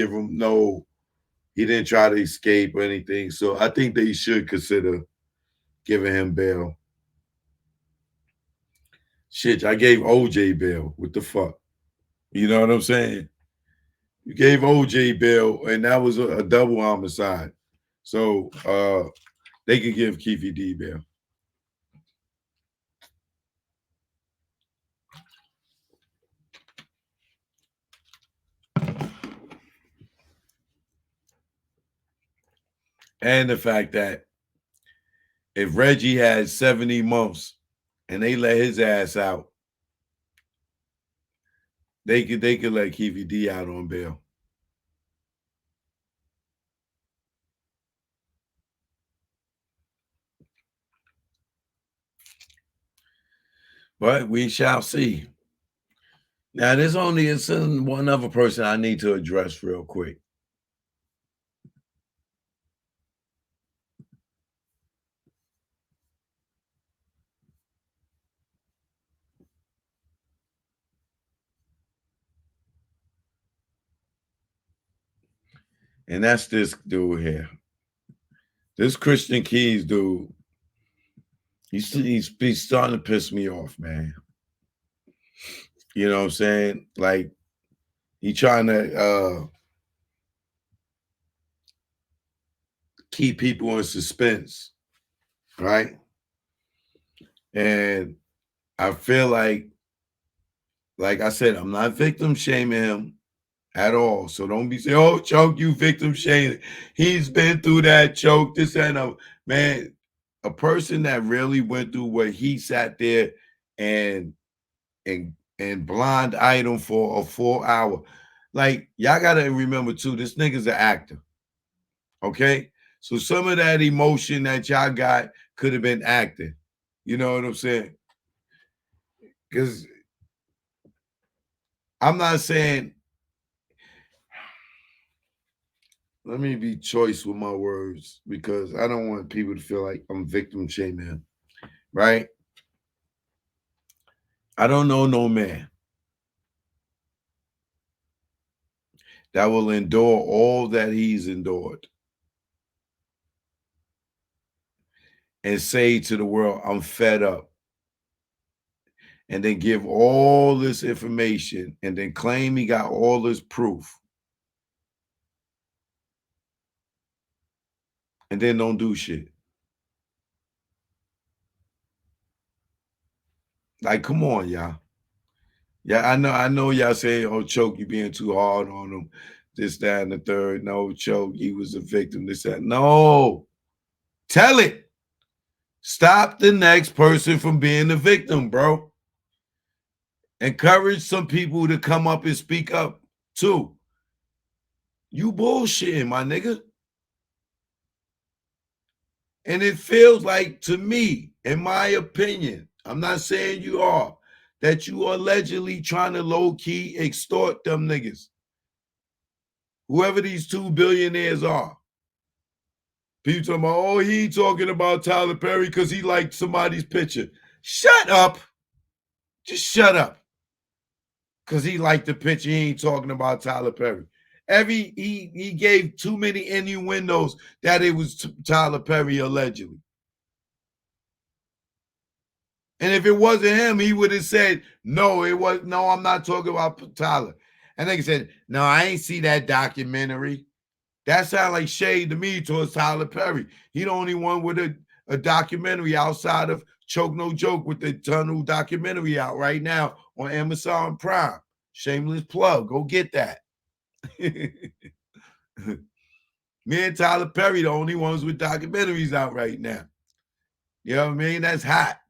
try to escape or anything. So I think they should consider giving him bail. Shit, I gave OJ bail. What the fuck? You know what I'm saying? You gave OJ bail, and that was a double homicide. So they could give Keefe D bail. And the fact that if Reggie had 70 months and they let his ass out, they could let Keefe D out on bail. But we shall see. Now, there's only one other person I need to address real quick. And that's this dude here. This Christian Keys dude, he's starting to piss me off, man. You know what I'm saying? Like, he trying to keep people in suspense, right? And I feel like I said, I'm not victim shaming him at all. So don't be saying, oh, Choke, you victim shaming. He's been through that, Choke, this and that. Man, a person that really went through what he sat there and blind item for a full hour. Like, y'all gotta remember too, this nigga's an actor. Okay? So some of that emotion that y'all got could have been acting. You know what I'm saying? Because I'm not saying, let me be choice with my words, because I don't want people to feel like I'm victim shaming, right? I don't know no man that will endure all that he's endured and say to the world, I'm fed up, and then give all this information and then claim he got all this proof and then don't do shit. Like, come on, y'all. Yeah, I know y'all say, oh, Choke, you being too hard on him, this, that, and the third. No, Choke, he was a victim, this, that. No. Tell it. Stop the next person from being the victim, bro. Encourage some people to come up and speak up, too. You bullshitting, my nigga. And it feels like, to me, in my opinion, I'm not saying you are, that you are allegedly trying to low-key extort them niggas. Whoever these 2 billionaires are. People talking about, oh, he ain't talking about Tyler Perry because he liked somebody's picture. Shut up. Just shut up. Because he liked the picture, he ain't talking about Tyler Perry. He gave too many innuendos that it was Tyler Perry allegedly. And if it wasn't him, he would have said, no, I'm not talking about Tyler. And they said, no, I ain't see that documentary. That sounds like shade to me towards Tyler Perry. He the only one with a documentary outside of Choke No Joke, with the Tunnel documentary out right now on Amazon Prime. Shameless plug. Go get that. Me and Tyler Perry, the only ones with documentaries out right now. You know what I mean? That's hot.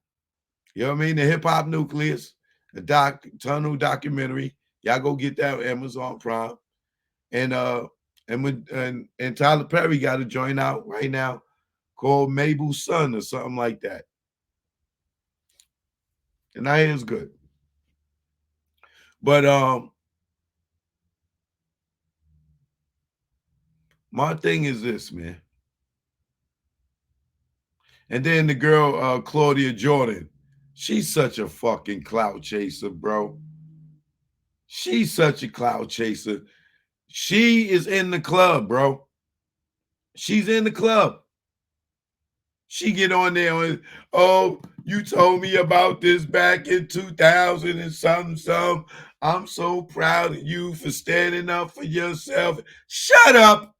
You know what I mean? The Hip Hop Nucleus, the Tunnel documentary. Y'all go get that on Amazon Prime. And And Tyler Perry got a joint out right now called Mabel's Son or something like that. And I hear it's good. But my thing is this, man. And then the girl, Claudia Jordan, she's such a fucking clout chaser, bro. She's such a clout chaser. She is in the club, bro. She's in the club. She get on there and, oh, you told me about this back in 2000 and something. I'm so proud of you for standing up for yourself. Shut up.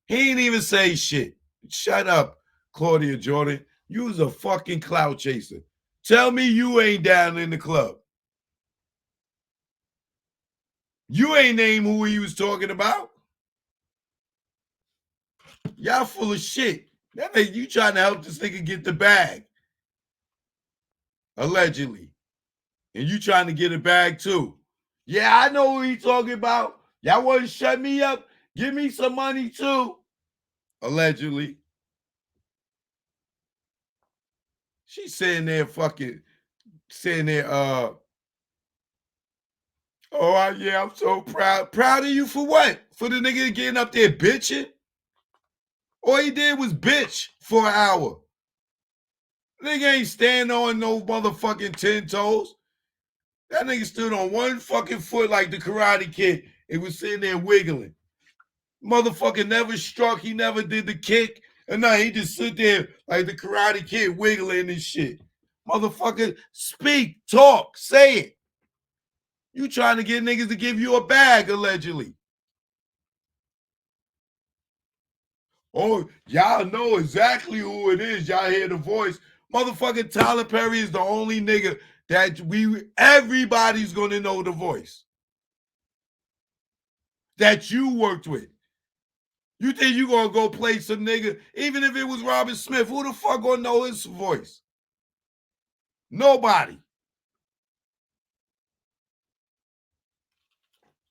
He ain't even say shit. Shut up, Claudia Jordan. You was a fucking clout chaser. Tell me you ain't down in the club. You ain't named who he was talking about. Y'all full of shit. That nigga, you trying to help this nigga get the bag. Allegedly. And you trying to get a bag too. Yeah, I know what he talking about. Y'all want to shut me up? Give me some money too. Allegedly. She's sitting there fucking, sitting there, oh, yeah, I'm so proud. Proud of you for what? For the nigga getting up there bitching? All he did was bitch for an hour. Nigga ain't standing on no motherfucking 10 toes. That nigga stood on one fucking foot like the Karate Kid. It was sitting there wiggling. Motherfucker never struck. He never did the kick. And now he just sit there like the Karate Kid wiggling and shit. Motherfucker, speak, talk, say it. You trying to get niggas to give you a bag, allegedly. Oh, y'all know exactly who it is. Y'all hear the voice. Motherfucking Tyler Perry is the only nigga that everybody's gonna know the voice that you worked with. You think you gonna go play some nigga, even if it was Robert Smith, who the fuck gonna know his voice? Nobody.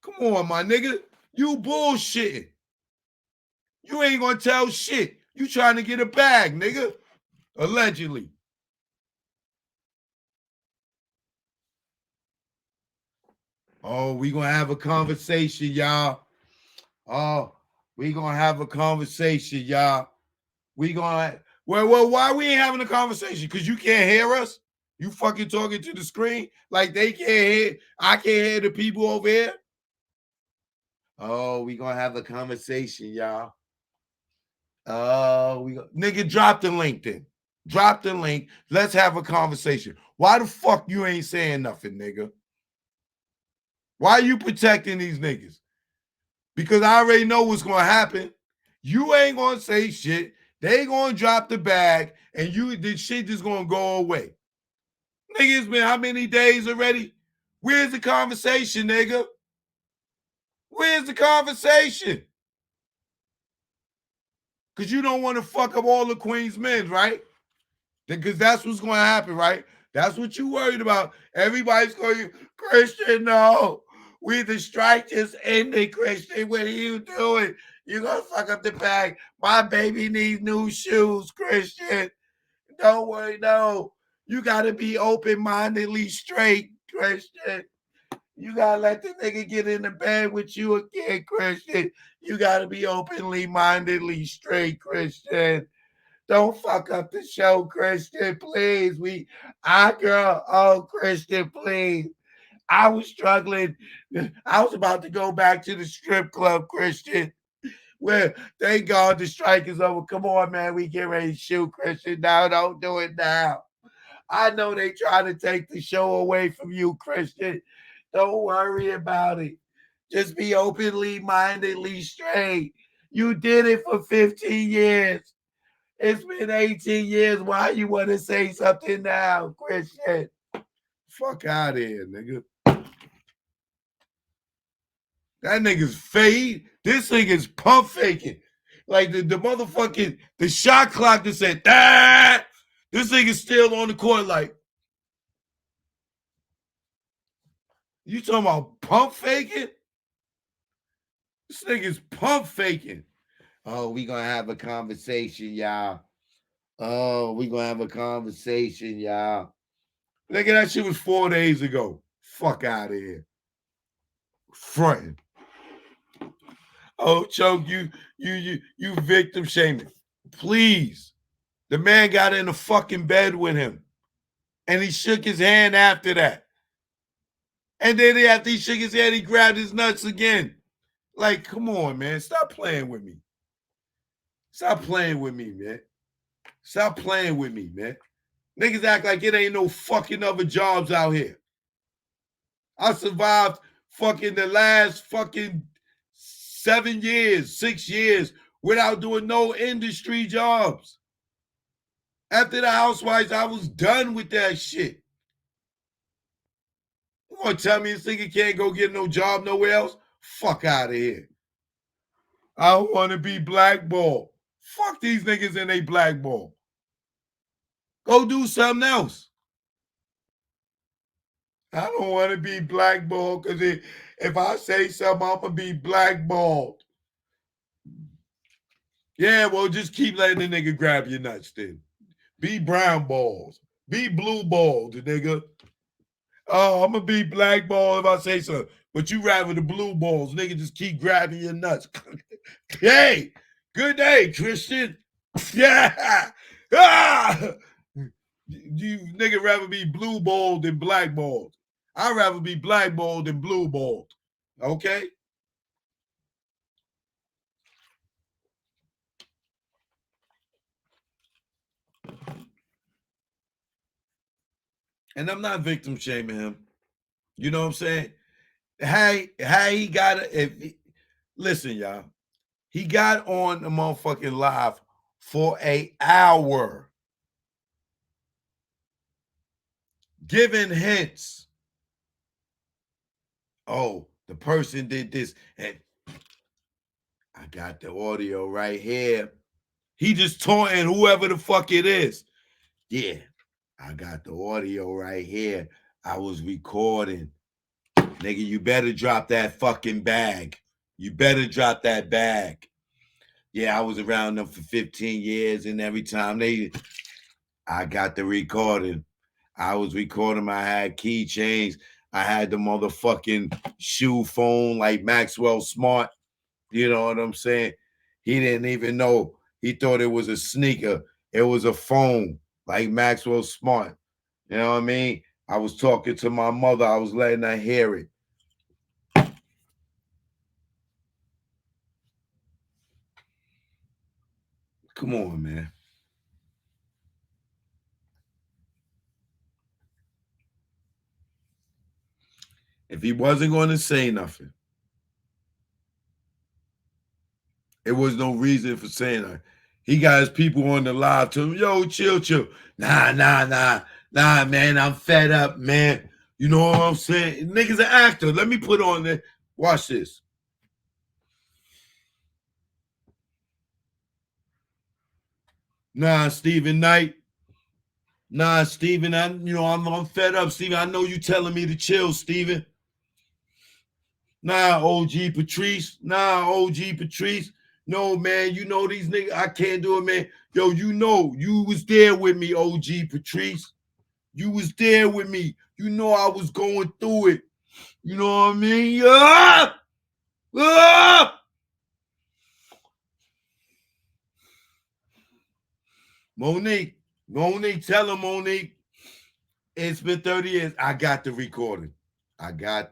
Come on, my nigga. You bullshitting. You ain't gonna tell shit. You trying to get a bag, nigga. Allegedly. Oh, we gonna have a conversation, y'all. Oh, we gonna have a conversation, y'all. We gonna, well, why we ain't having a conversation? Because you can't hear us? You fucking talking to the screen like they can't hear, I can't hear the people over here? Oh, we gonna have a conversation, y'all. Oh, nigga, drop the link then. Drop the link. Let's have a conversation. Why the fuck you ain't saying nothing, nigga? Why are you protecting these niggas? Because I already know what's gonna happen. You ain't gonna say shit. They gonna drop the bag, and this shit just gonna go away. Nigga, it's been how many days already? Where's the conversation, nigga? Where's the conversation? Because you don't want to fuck up all the Queen's men, right? Because that's what's going to happen, right? That's what you worried about. Everybody's going, Christian, no. The strike just ended, Christian. What are you doing? You're going to fuck up the bag. My baby needs new shoes, Christian. Don't worry, no. You got to be open-mindedly straight, Christian. You got to let the nigga get in the bed with you again, Christian. You got to be openly-mindedly straight, Christian. Don't fuck up the show, Christian, please. Christian, please. I was struggling. I was about to go back to the strip club, Christian. Well, thank God the strike is over. Come on, man. We get ready to shoot, Christian. No, don't do it now. I know they try to take the show away from you, Christian. Don't worry about it. Just be openly mindedly straight. You did it for 15 years. It's been 18 years. Why you want to say something now, Christian? Fuck out of here, nigga. That nigga's fade. This nigga's pump faking. Like the motherfucking, the shot clock that said, that. This nigga's still on the court like, you talking about pump faking? This nigga's pump faking. Oh, we gonna have a conversation, y'all. Oh, we gonna have a conversation, y'all. Nigga, that shit was 4 days ago. Fuck out of here. Fronting. Oh, Choke, you victim shaming. Please. The man got in the fucking bed with him. And he shook his hand after that. And then after he shook his hand, he grabbed his nuts again. Like, come on, man. Stop playing with me. Stop playing with me, man. Stop playing with me, man. Niggas act like it ain't no fucking other jobs out here. I survived fucking the last fucking 7 years, 6 years without doing no industry jobs. After the housewives, I was done with that shit. You want to tell me this nigga can't go get no job nowhere else? Fuck out of here. I don't want to be blackballed. Fuck these niggas and they blackball. Go do something else. I don't want to be blackballed because if I say something, I'm going to be blackballed. Yeah, well, just keep letting the nigga grab your nuts then. Be brown balls. Be blue balls, nigga. Oh, I'm going to be blackballed if I say so. But you rather the blue balls. Nigga, just keep grabbing your nuts. Hey, good day, Christian. Yeah. Ah! You nigga rather be blue balled than blackballed. I'd rather be blackballed than blue balled. Okay? And I'm not victim shaming him. You know what I'm saying? How he got it. Listen, y'all. He got on the motherfucking live for an hour. Giving hints. Oh, the person did this. And I got the audio right here. He just taunting whoever the fuck it is. Yeah, I got the audio right here. I was recording. Nigga, you better drop that fucking bag. You better drop that bag. Yeah, I was around them for 15 years, and every time I got the recording. I was recording. I had keychains. I had the motherfucking shoe phone like Maxwell Smart. You know what I'm saying? He didn't even know. He thought it was a sneaker. It was a phone like Maxwell Smart. You know what I mean? I was talking to my mother. I was letting her hear it. Come on, man. If he wasn't going to say nothing, it was no reason for saying that. He got his people on the live to him. Yo, chill. Nah, man. I'm fed up, man. You know what I'm saying? Nigga's an actor. Let me put on there. Watch this. Nah, Stephen Knight. Nah, Stephen, I'm fed up, Stephen. I know you telling me to chill, Stephen. Nah, OG Patrice. No, man, you know these niggas. I can't do it, man. Yo, you was there with me, OG Patrice. You was there with me. You know I was going through it. You know what I mean? Monique, tell him, Monique. It's been 30 years. I got the recording. Okay.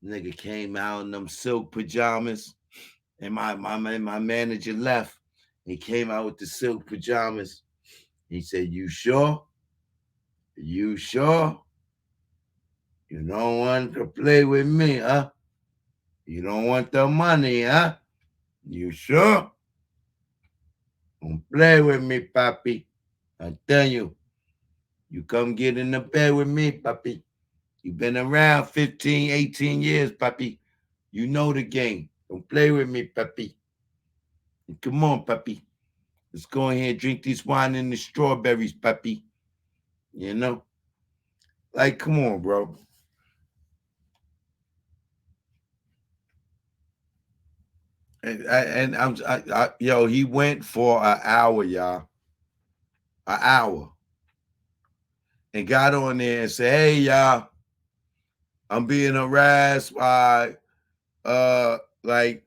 Nigga came out in them silk pajamas, and my manager left. He came out with the silk pajamas. He said, "You sure? You sure? You don't want to play with me, huh? You don't want the money, huh? You sure? Don't play with me, papi. I tell you, you come get in the bed with me, papi. You've been around 15, 18 years, papi. You know the game. Don't play with me, papi. Come on, puppy. Let's go ahead and drink this wine and the strawberries, puppy. You know? Like, come on, bro. Yo, he went for an hour, y'all. An hour. And got on there and said, hey, y'all, I'm being harassed by like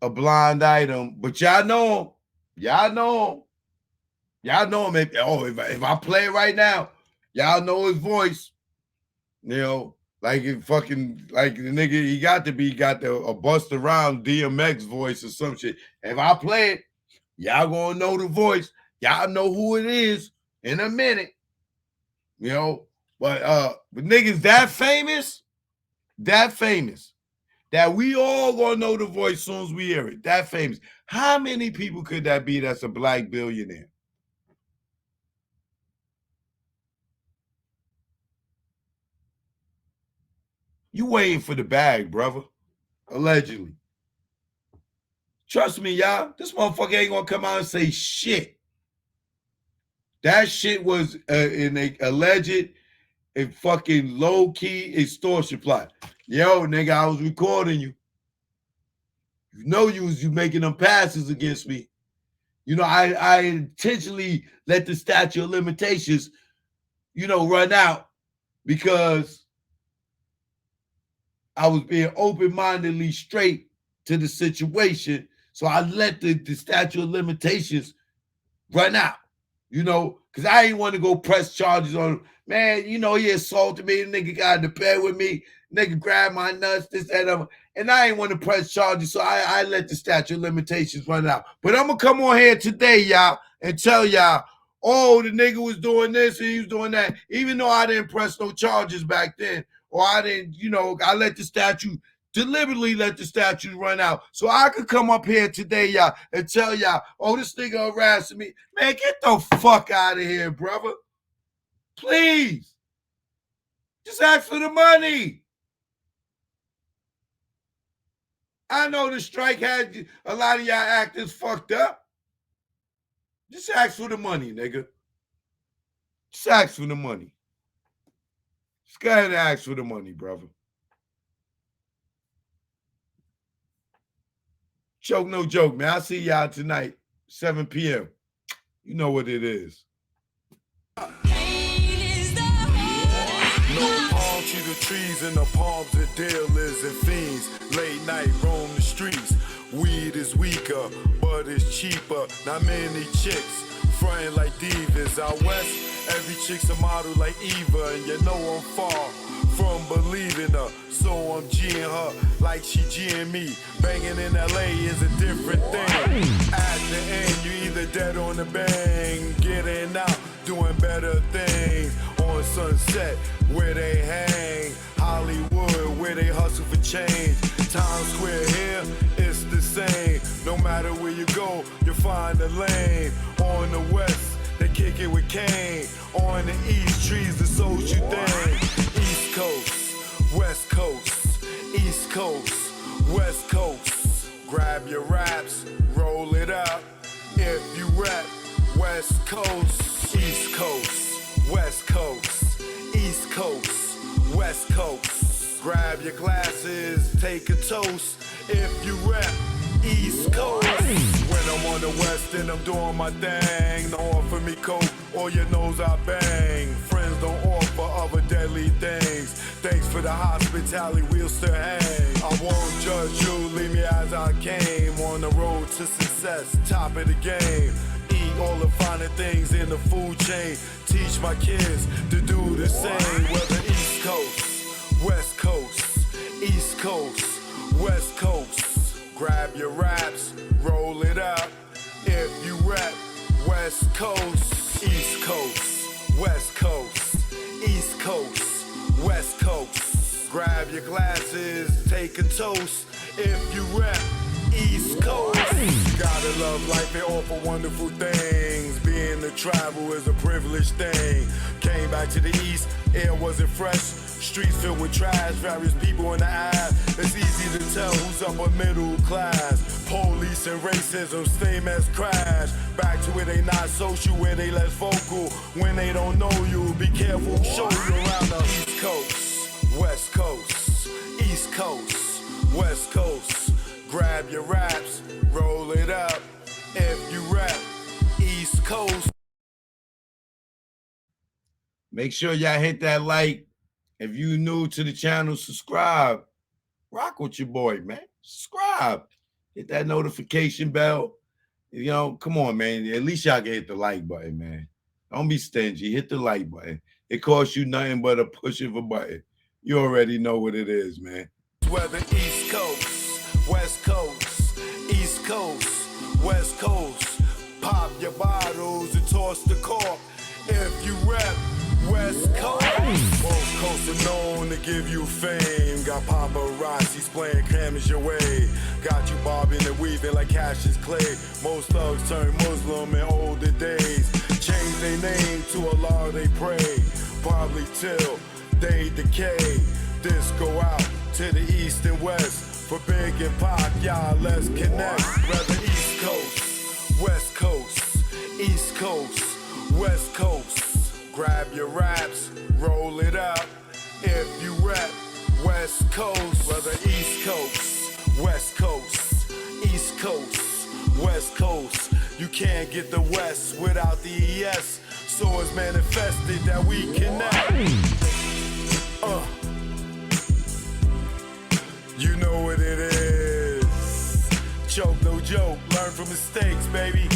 a blind item. But y'all know him. Y'all know him. Y'all know him. If I play it right now, y'all know his voice. You know, like it fucking like the nigga, he got a bust around DMX voice or some shit. If I play it, y'all gonna know the voice. Y'all know who it is in a minute. You know, but niggas that famous, that we all gonna know the voice as soon as we hear it. That famous. How many people could that be that's a black billionaire? You waiting for the bag, brother. Allegedly. Trust me, y'all. This motherfucker ain't gonna come out and say shit. That shit was in a alleged and fucking low-key extortion plot. Yo, nigga, I was recording you. You know you making them passes against me. You know, I intentionally let the statute of limitations, run out because I was being open-mindedly straight to the situation. So I let the statute of limitations run out, because I ain't want to go press charges on him. Man, he assaulted me. The nigga got in the bed with me. Nigga grabbed my nuts, this, that, other. And I ain't want to press charges, so I let the statute of limitations run out. But I'm going to come on here today, y'all, and tell y'all, oh, the nigga was doing this and he was doing that. Even though I didn't press no charges back then, or I didn't, I let the statute deliberately let the statute run out. So I could come up here today, y'all, and tell y'all, oh, this nigga harassing me. Man, get the fuck out of here, brother. Please. Just ask for the money. I know the strike had a lot of y'all actors fucked up. Just ask for the money, nigga. Just ask for the money. Just go ahead and ask for the money, brother. Choke no joke, man. I'll see y'all tonight, 7 p.m. You know what it is. No palm tree, the trees in the palms of dealers and fiends. Late night roam the streets. Weed is weaker, but it's cheaper. Not many chicks frontin' like divas. Out west, every chick's a model like Eva, and you know I'm far from believing her, so I'm G'ing her like she G'ing me. Banging in LA is a different thing. At the end, you either dead on the bang, getting out, doing better things. On Sunset, where they hang, Hollywood, where they hustle for change. Times Square here, it's the same. No matter where you go, you'll find a lane. On the west, they kick it with Kane. On the east, trees the social thing. East Coast, West Coast, East Coast, West Coast. Grab your raps, roll it up. If you rap, West Coast, East Coast, West Coast, East Coast, West Coast. Grab your glasses, take a toast. If you rap, East Coast. When I'm on the west and I'm doing my thing, don't offer me coke or your nose I bang. Friends don't offer other deadly things. Thanks for the hospitality, we'll still hang. I won't judge you, leave me as I came. On the road to success, top of the game. Eat all the finer things in the food chain. Teach my kids to do the same. Whether East Coast, West Coast, East Coast, West Coast. Grab your raps, roll it up. If you rap, West Coast, East Coast, West Coast, East Coast, West Coast. Grab your glasses, take a toast. If you rap, East Coast. Gotta love life and offer wonderful things. Being to travel is a privileged thing. Came back to the East, air wasn't fresh. Streets filled with trash, various people in the eye. It's easy to tell who's upper middle class. Police and racism, same as crash. Back to where they not social, where they less vocal. When they don't know you, be careful, show you around the East Coast, West Coast, East Coast, West Coast. Grab your raps, roll it up. If you rap East Coast. Make sure y'all hit that like. If you new to the channel, subscribe. Rock with your boy, man. Subscribe. Hit that notification bell. You know, come on, man. At least y'all can hit the like button, man. Don't be stingy. Hit the like button. It costs you nothing but a push of a button. You already know what it is, man. Whether East Coast, West Coast, East Coast, West Coast. Pop your bottles and toss the cork. If you rap West Coast. Both coasts are known to give you fame. Got paparazzis playing cameras your way. Got you bobbing and weaving like Cassius Clay. Most thugs turn Muslim in older days. Change their name to Allah they pray. Probably till they decay. This go out to the east and west. For Big and Pac, y'all let's connect. Whether East Coast, West Coast, East Coast, West Coast. Grab your raps, roll it up. If you rap West Coast, whether East Coast, West Coast, East Coast, West Coast. You can't get the West without the ES. So it's manifested that we connect. You know what it is. Choke, no joke. Learn from mistakes, baby.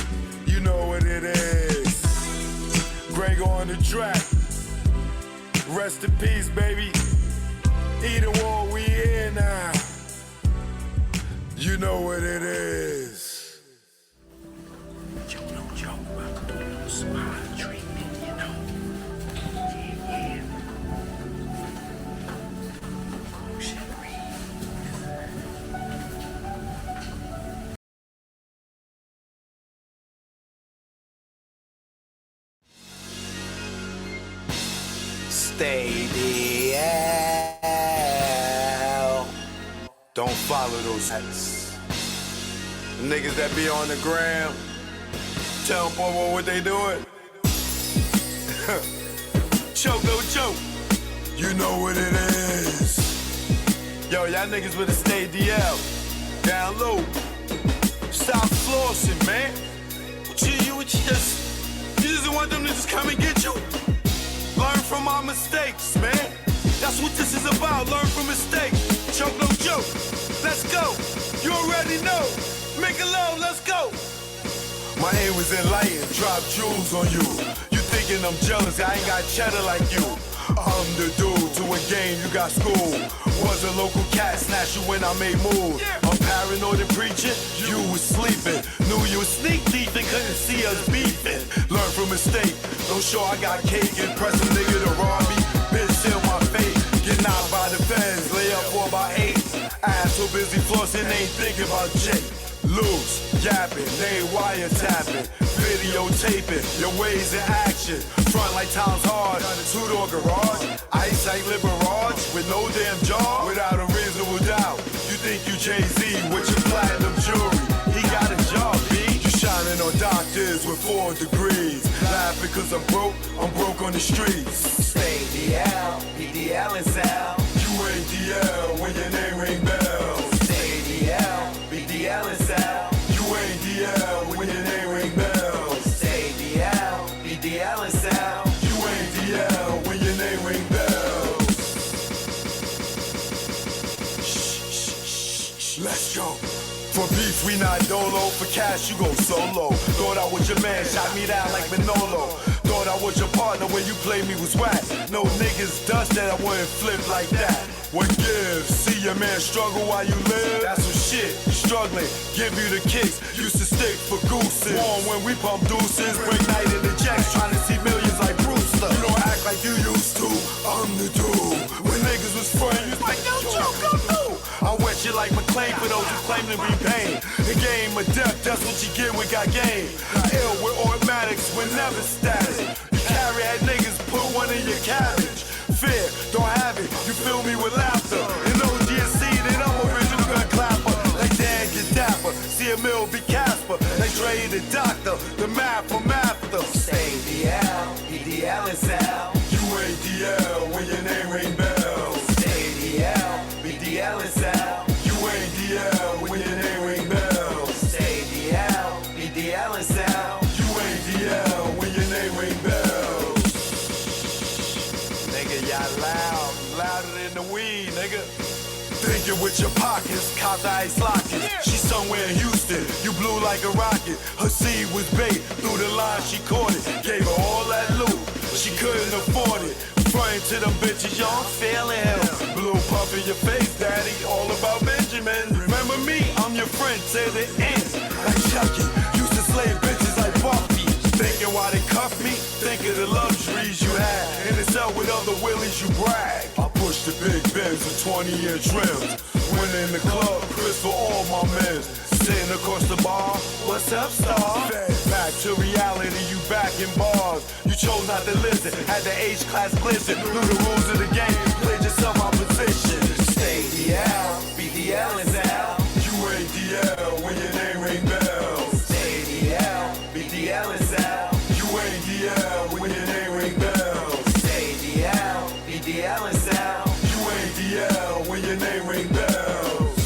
You know what it is. Greg on the track. Rest in peace, baby. Either war, we here now. You know what it is. Joke, no joke. No smile treatment, you know. Yeah. Oh, shit. Stay the hell. Don't follow those hats. The niggas that be on the gram, tell them what they doing. Choke, no joke. You know what it is. Yo, y'all niggas with a stay DL. Down low. Stop flossing, man. You just want them to just come and get you? Learn from our mistakes, man. That's what this is about. Learn from mistakes. Choke, no joke. Let's go. You already know. Make it low. Let's go. My aim was enlightened. Drop jewels on you. You thinking I'm jealous? I ain't got cheddar like you. I'm the dude to a game. You got school. Was a local cat snatch you when I made moves. I'm paranoid and preaching. You was sleeping. Knew you was sneak thief and couldn't see us beefing. Learn from mistake. Don't show I got cake. Impress a nigga to rob me. Bitch, seal my fate. Get knocked by the feds. Lay up for about 8. Ass so busy flossing, ain't thinking about Jake. Loose, yapping, they wiretapping, videotaping, your ways in action. Front like time's hard, two-door garage, ice like Liberage, with no damn jaw, without a reasonable doubt. You think you Jay-Z with your platinum jewelry, he got a job, B. You shining on doctors with 4 degrees, laughing cause I'm broke on the streets. Stay DL, BDL and Sal. You ain't DL when your name ring bells. Stay DL, BDL and Sal. You ain't DL when your name ring bells. Stay DL, BDL and Sal. You ain't DL when your name ring bells. Shh, let's go. For beef, we not dolo. For cash, you go solo. Thought I was your man, shot me down like Manolo. Thought I was your partner when you played me was whack. No niggas dust that I wouldn't flip like that. What gives? See your man struggle while you live? That's some shit. Struggling, give you the kicks. Used to stick for gooses. Warm when we pump deuces. Break night in the jacks, trying to see millions like Brewster. You don't act like you used to. I'm the dude. When niggas was front, you was like, yo, Joe, come through. I wet you like McClure. claim for those who claim to be pain. The game of death, that's what you get with got game. Ill with automatics, we're never static. You carry head niggas, put one in your cabbage. Fear, don't have it, you fill me with laughter. And OGSC, then I'm original gun clapper. Like Dan get dapper, see a mill be Casper. Like Dre the doctor, the math for master. Stay DL, EDL is L. You ain't DL when your name ring bells. Stay DL, BDL is L. You ain't DL when your name ring bells. Stay DL, BDL is L. You ain't DL when your name ring bells. Nigga, y'all loud, louder than the weed, nigga. Thinking with your pockets, cop the ice locket. She's somewhere in Houston, you blew like a rocket. Her seed was bait, through the line she caught it. Gave her all that loot, she couldn't afford it. Frontin' to them bitches, yo, I'm feeling him. Blue puff in your face, daddy, all about Benjamin. Remember me, I'm your friend to the end. Like Chucky, used to slay bitches like Buffy. Thinking why they cuff me, think of the luxuries you had. In the cell with other willies, you brag. I push the big Benz with 20-inch rims. When in the club, Chris for all my men. Sitting across the bar, what's up, star? Fed back to reality, you back in bars. You chose not to listen, had the H-class glisten. Knew the rules of the game, played yourself out position. Stay DL, BDL is L. You ain't DL when your name ring bells. Stay DL, BDL is L. You ain't DL when your name ring bells. Stay DL, BDL is L. You ain't DL when your name ring bells.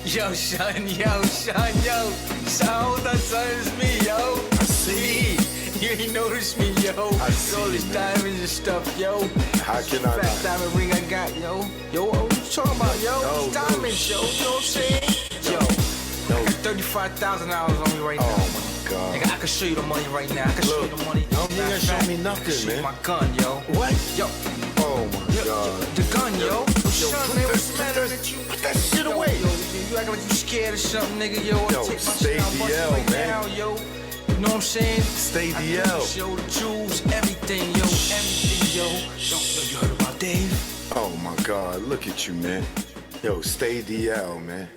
Yo, son, yo. So the son is me, yo. I see. You ain't noticed me, yo. I see, All these man. diamonds and stuff, yo. How can I Fat not? diamond ring I got, yo. Yo, what you talking about, yo? Yo, These diamonds, yo. You know what I'm saying? Yo, I got $35,000 on me right now. Oh my God. Nigga, I can show you the money right now. I can show you the money. no, you ain't show me nothing, I can show you man. my gun, yo. What? Yo, Oh my God. the gun, yo. Son, put man, that- what's the matter with you? Put that shit Yo, away. Yo, you acting like you scared or something, nigga, yo. I Yo, take my stay shit out, bust it DL, right man. now, yo. You know what I'm saying? Stay I do DL. this, yo, the jewels, everything, yo, everything, yo. Yo, you heard about Dave? Oh my God. Look at you, man. Yo, stay DL, man.